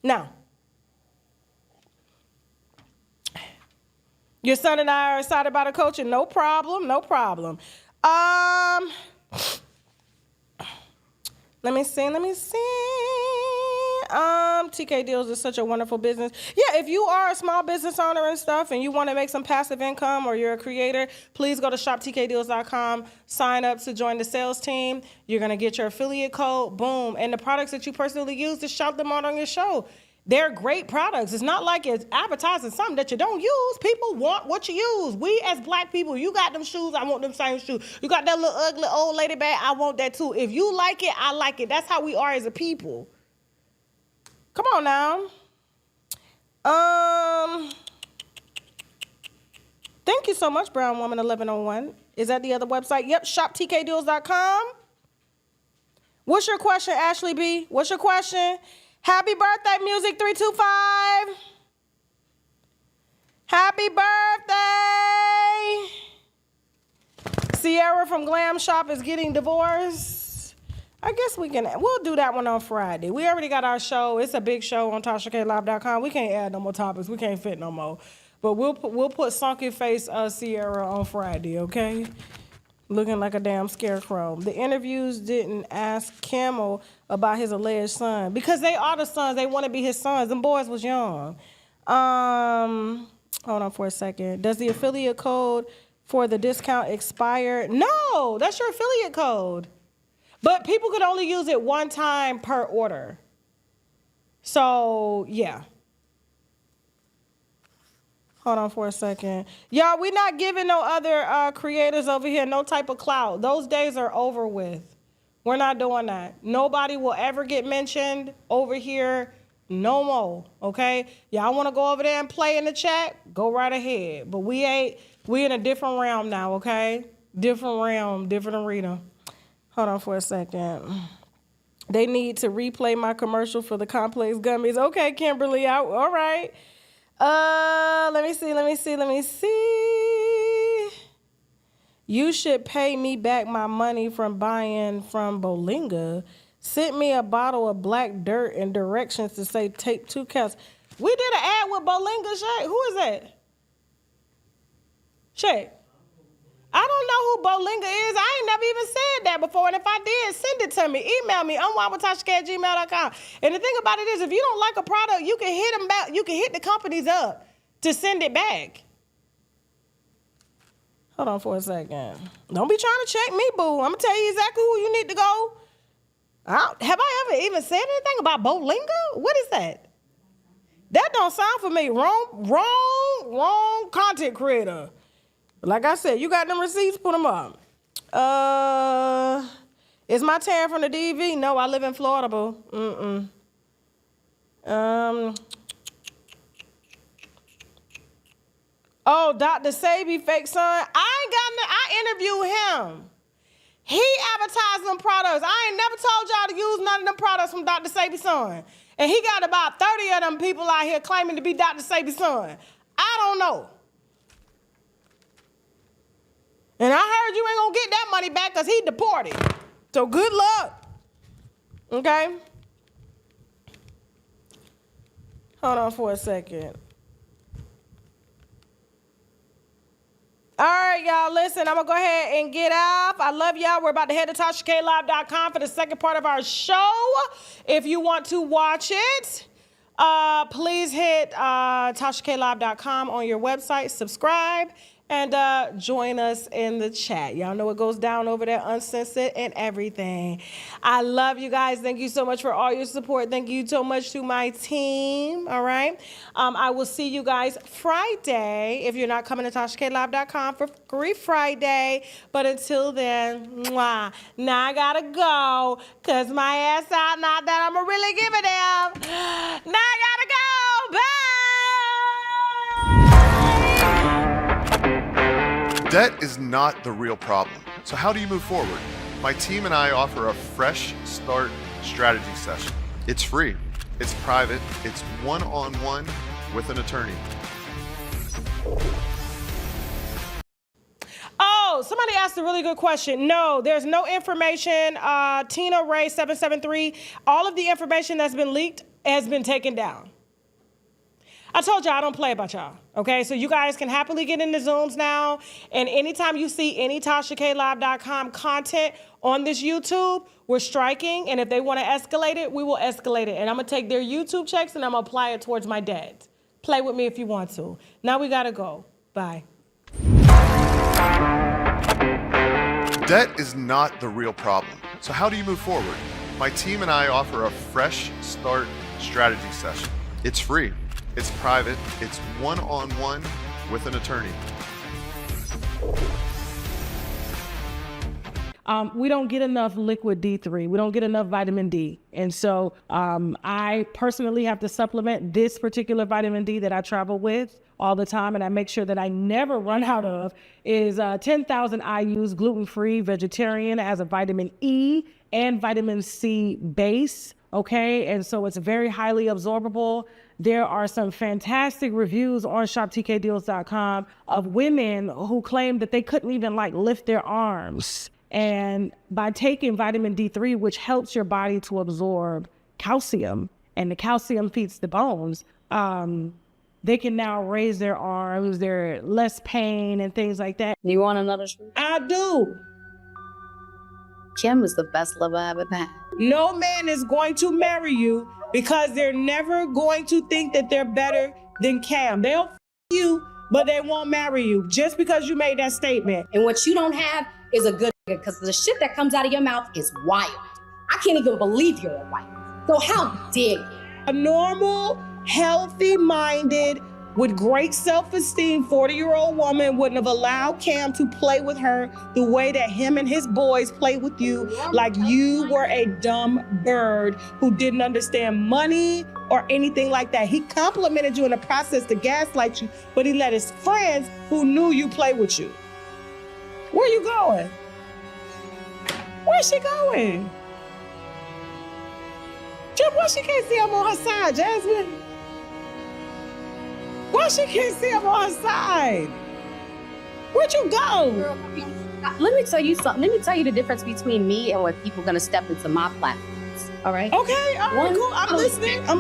Now, your son and I are excited about a coaching. No problem. No problem. Let me see. TK Deals is such a wonderful business. Yeah, if you are a small business owner and stuff and you want to make some passive income or you're a creator, please go to shoptkdeals.com, sign up to join the sales team. You're going to get your affiliate code, boom. And the products that you personally use, just shout them out on your show. They're great products. It's not like it's advertising something that you don't use. People want what you use. We as black people, you got them shoes, I want them same shoes. You got that little ugly old lady bag, I want that too. If you like it, I like it. That's how we are as a people. Come on now. Thank you so much, Brown Woman 1101. Is that the other website? Yep, shoptkdeals.com. What's your question, Ashley B? What's your question? Happy birthday, Music 325. Happy birthday. Sierra from Glam Shop is getting divorced. I guess we'll do that one on Friday. We already got our show. It's a big show on TashaKLive.com. We can't add no more topics. We can't fit no more. But we'll put Sunken Face Sierra on Friday, okay? Looking like a damn scarecrow. The interviews didn't ask Kimmel about his alleged son. Because they are the sons. They want to be his sons. Them boys was young. Hold on for a second. Does the affiliate code for the discount expire? No, that's your affiliate code. But people could only use it one time per order. So, yeah. Hold on for a second. Y'all, we're not giving no other creators over here no type of clout. Those days are over with. We're not doing that. Nobody will ever get mentioned over here no more, okay? Y'all want to go over there and play in the chat? Go right ahead. But we in a different realm now, okay? Different realm, different arena. Hold on for a second. They need to replay my commercial for the complex gummies. Okay, Kimberly, all right. Let me see. You should pay me back my money from buying from Bolinga. Sent me a bottle of black dirt and directions to say take 2 counts. We did an ad with Bolinga, Shay. Who is that? Shay. I don't know who Bolinga is. I ain't never even said that before. And if I did, send it to me. Email me, unWineWithTashaK@gmail.com. And the thing about it is, if you don't like a product, you can hit them back. You can hit the companies up to send it back. Hold on for a second. Don't be trying to check me, boo. I'm going to tell you exactly who you need to go. Have I ever even said anything about Bolinga? What is that? That don't sound for me. Wrong content creator. Like I said, you got them receipts, put them up. Is my tan from the DV? No, I live in Florida, boo. Oh, Dr. Sabi, fake son. I interviewed him. He advertised them products. I ain't never told y'all to use none of them products from Dr. Sabi's son. And he got about 30 of them people out here claiming to be Dr. Sabi's son. I don't know. And I heard you ain't gonna get that money back because he deported. So good luck. Okay? Hold on for a second. All right, y'all, listen, I'm going to go ahead and get off. I love y'all. We're about to head to TashaKLive.com for the second part of our show. If you want to watch it, please hit TashaKLive.com on your website, subscribe, and join us in the chat. Y'all know what goes down over there, uncensored and everything. I love you guys. Thank you so much for all your support. Thank you so much to my team, all right? I will see you guys Friday if you're not coming to TashaKLive.com for Free Friday. But until then, mwah. Now I gotta go because my ass out, not that I'm really giving them. Now I gotta go. Bye! Debt is not the real problem. So how do you move forward? My team and I offer a fresh start strategy session. It's free, it's private, it's one-on-one with an attorney. Oh, somebody asked a really good question. No, there's no information. Tina Ray 773, all of the information that's been leaked has been taken down. I told y'all I don't play about y'all, okay? So you guys can happily get into Zooms now, and anytime you see any TashaKLive.com content on this YouTube, we're striking, and if they want to escalate it, we will escalate it. And I'm going to take their YouTube checks, and I'm going to apply it towards my debt. Play with me if you want to. Now we got to go. Bye. Debt is not the real problem. So how do you move forward? My team and I offer a fresh start strategy session. It's free. It's private, it's one-on-one with an attorney. We don't get enough liquid D3. We don't get enough vitamin D. And so I personally have to supplement this particular vitamin D that I travel with all the time, and I make sure that I never run out of, is 10,000 IUs, gluten-free, vegetarian, as a vitamin E and vitamin C base, okay? And so it's very highly absorbable. There are some fantastic reviews on shoptkdeals.com of women who claim that they couldn't even lift their arms And by taking vitamin D3, which helps your body to absorb calcium, and the calcium feeds the bones, they can now raise their arms, they're less pain and things like that. You want another truth? I do. Kim is the best lover I ever had. No man is going to marry you because they're never going to think that they're better than Cam. They'll f you, but they won't marry you just because you made that statement. And what you don't have is a good nigga, because the shit that comes out of your mouth is wild. I can't even believe you're a wife. So how dare you? A normal, healthy-minded, with great self-esteem 40-year-old woman wouldn't have allowed Cam to play with her the way that him and his boys play with you, like you were a dumb bird who didn't understand money or anything like that. He complimented you in the process to gaslight you, but he let his friends who knew you play with you. Where you going? Where's she going? Why she can't see him on her side, Jasmine? Why she can't see him on her side? Where'd you go? Girl, let me tell you something. Let me tell you the difference between me and when people are gonna step into my platforms. All right? Okay, all right, cool. I'm listening. All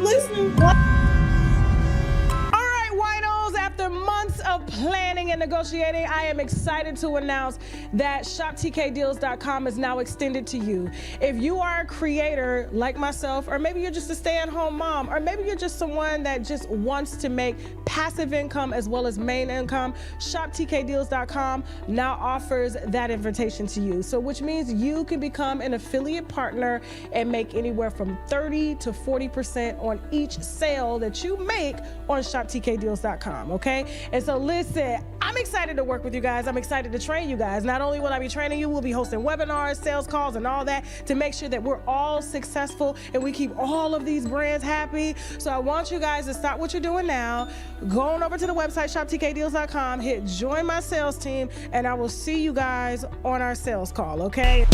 right, winos, after months of planning and negotiating, I am excited to announce that shoptkdeals.com is now extended to you. If you are a creator like myself, or maybe you're just a stay-at-home mom, or maybe you're just someone that just wants to make passive income as well as main income, shoptkdeals.com now offers that invitation to you. So which means you can become an affiliate partner and make anywhere from 30 to 40% on each sale that you make on shoptkdeals.com, okay? And so listen, I'm excited to work with you guys. I'm excited to train you guys. Not only will I be training you, we'll be hosting webinars, sales calls, and all that to make sure that we're all successful and we keep all of these brands happy. So I want you guys to stop what you're doing now. Go on over to the website, shoptkdeals.com, hit join my sales team, and I will see you guys on our sales call, okay?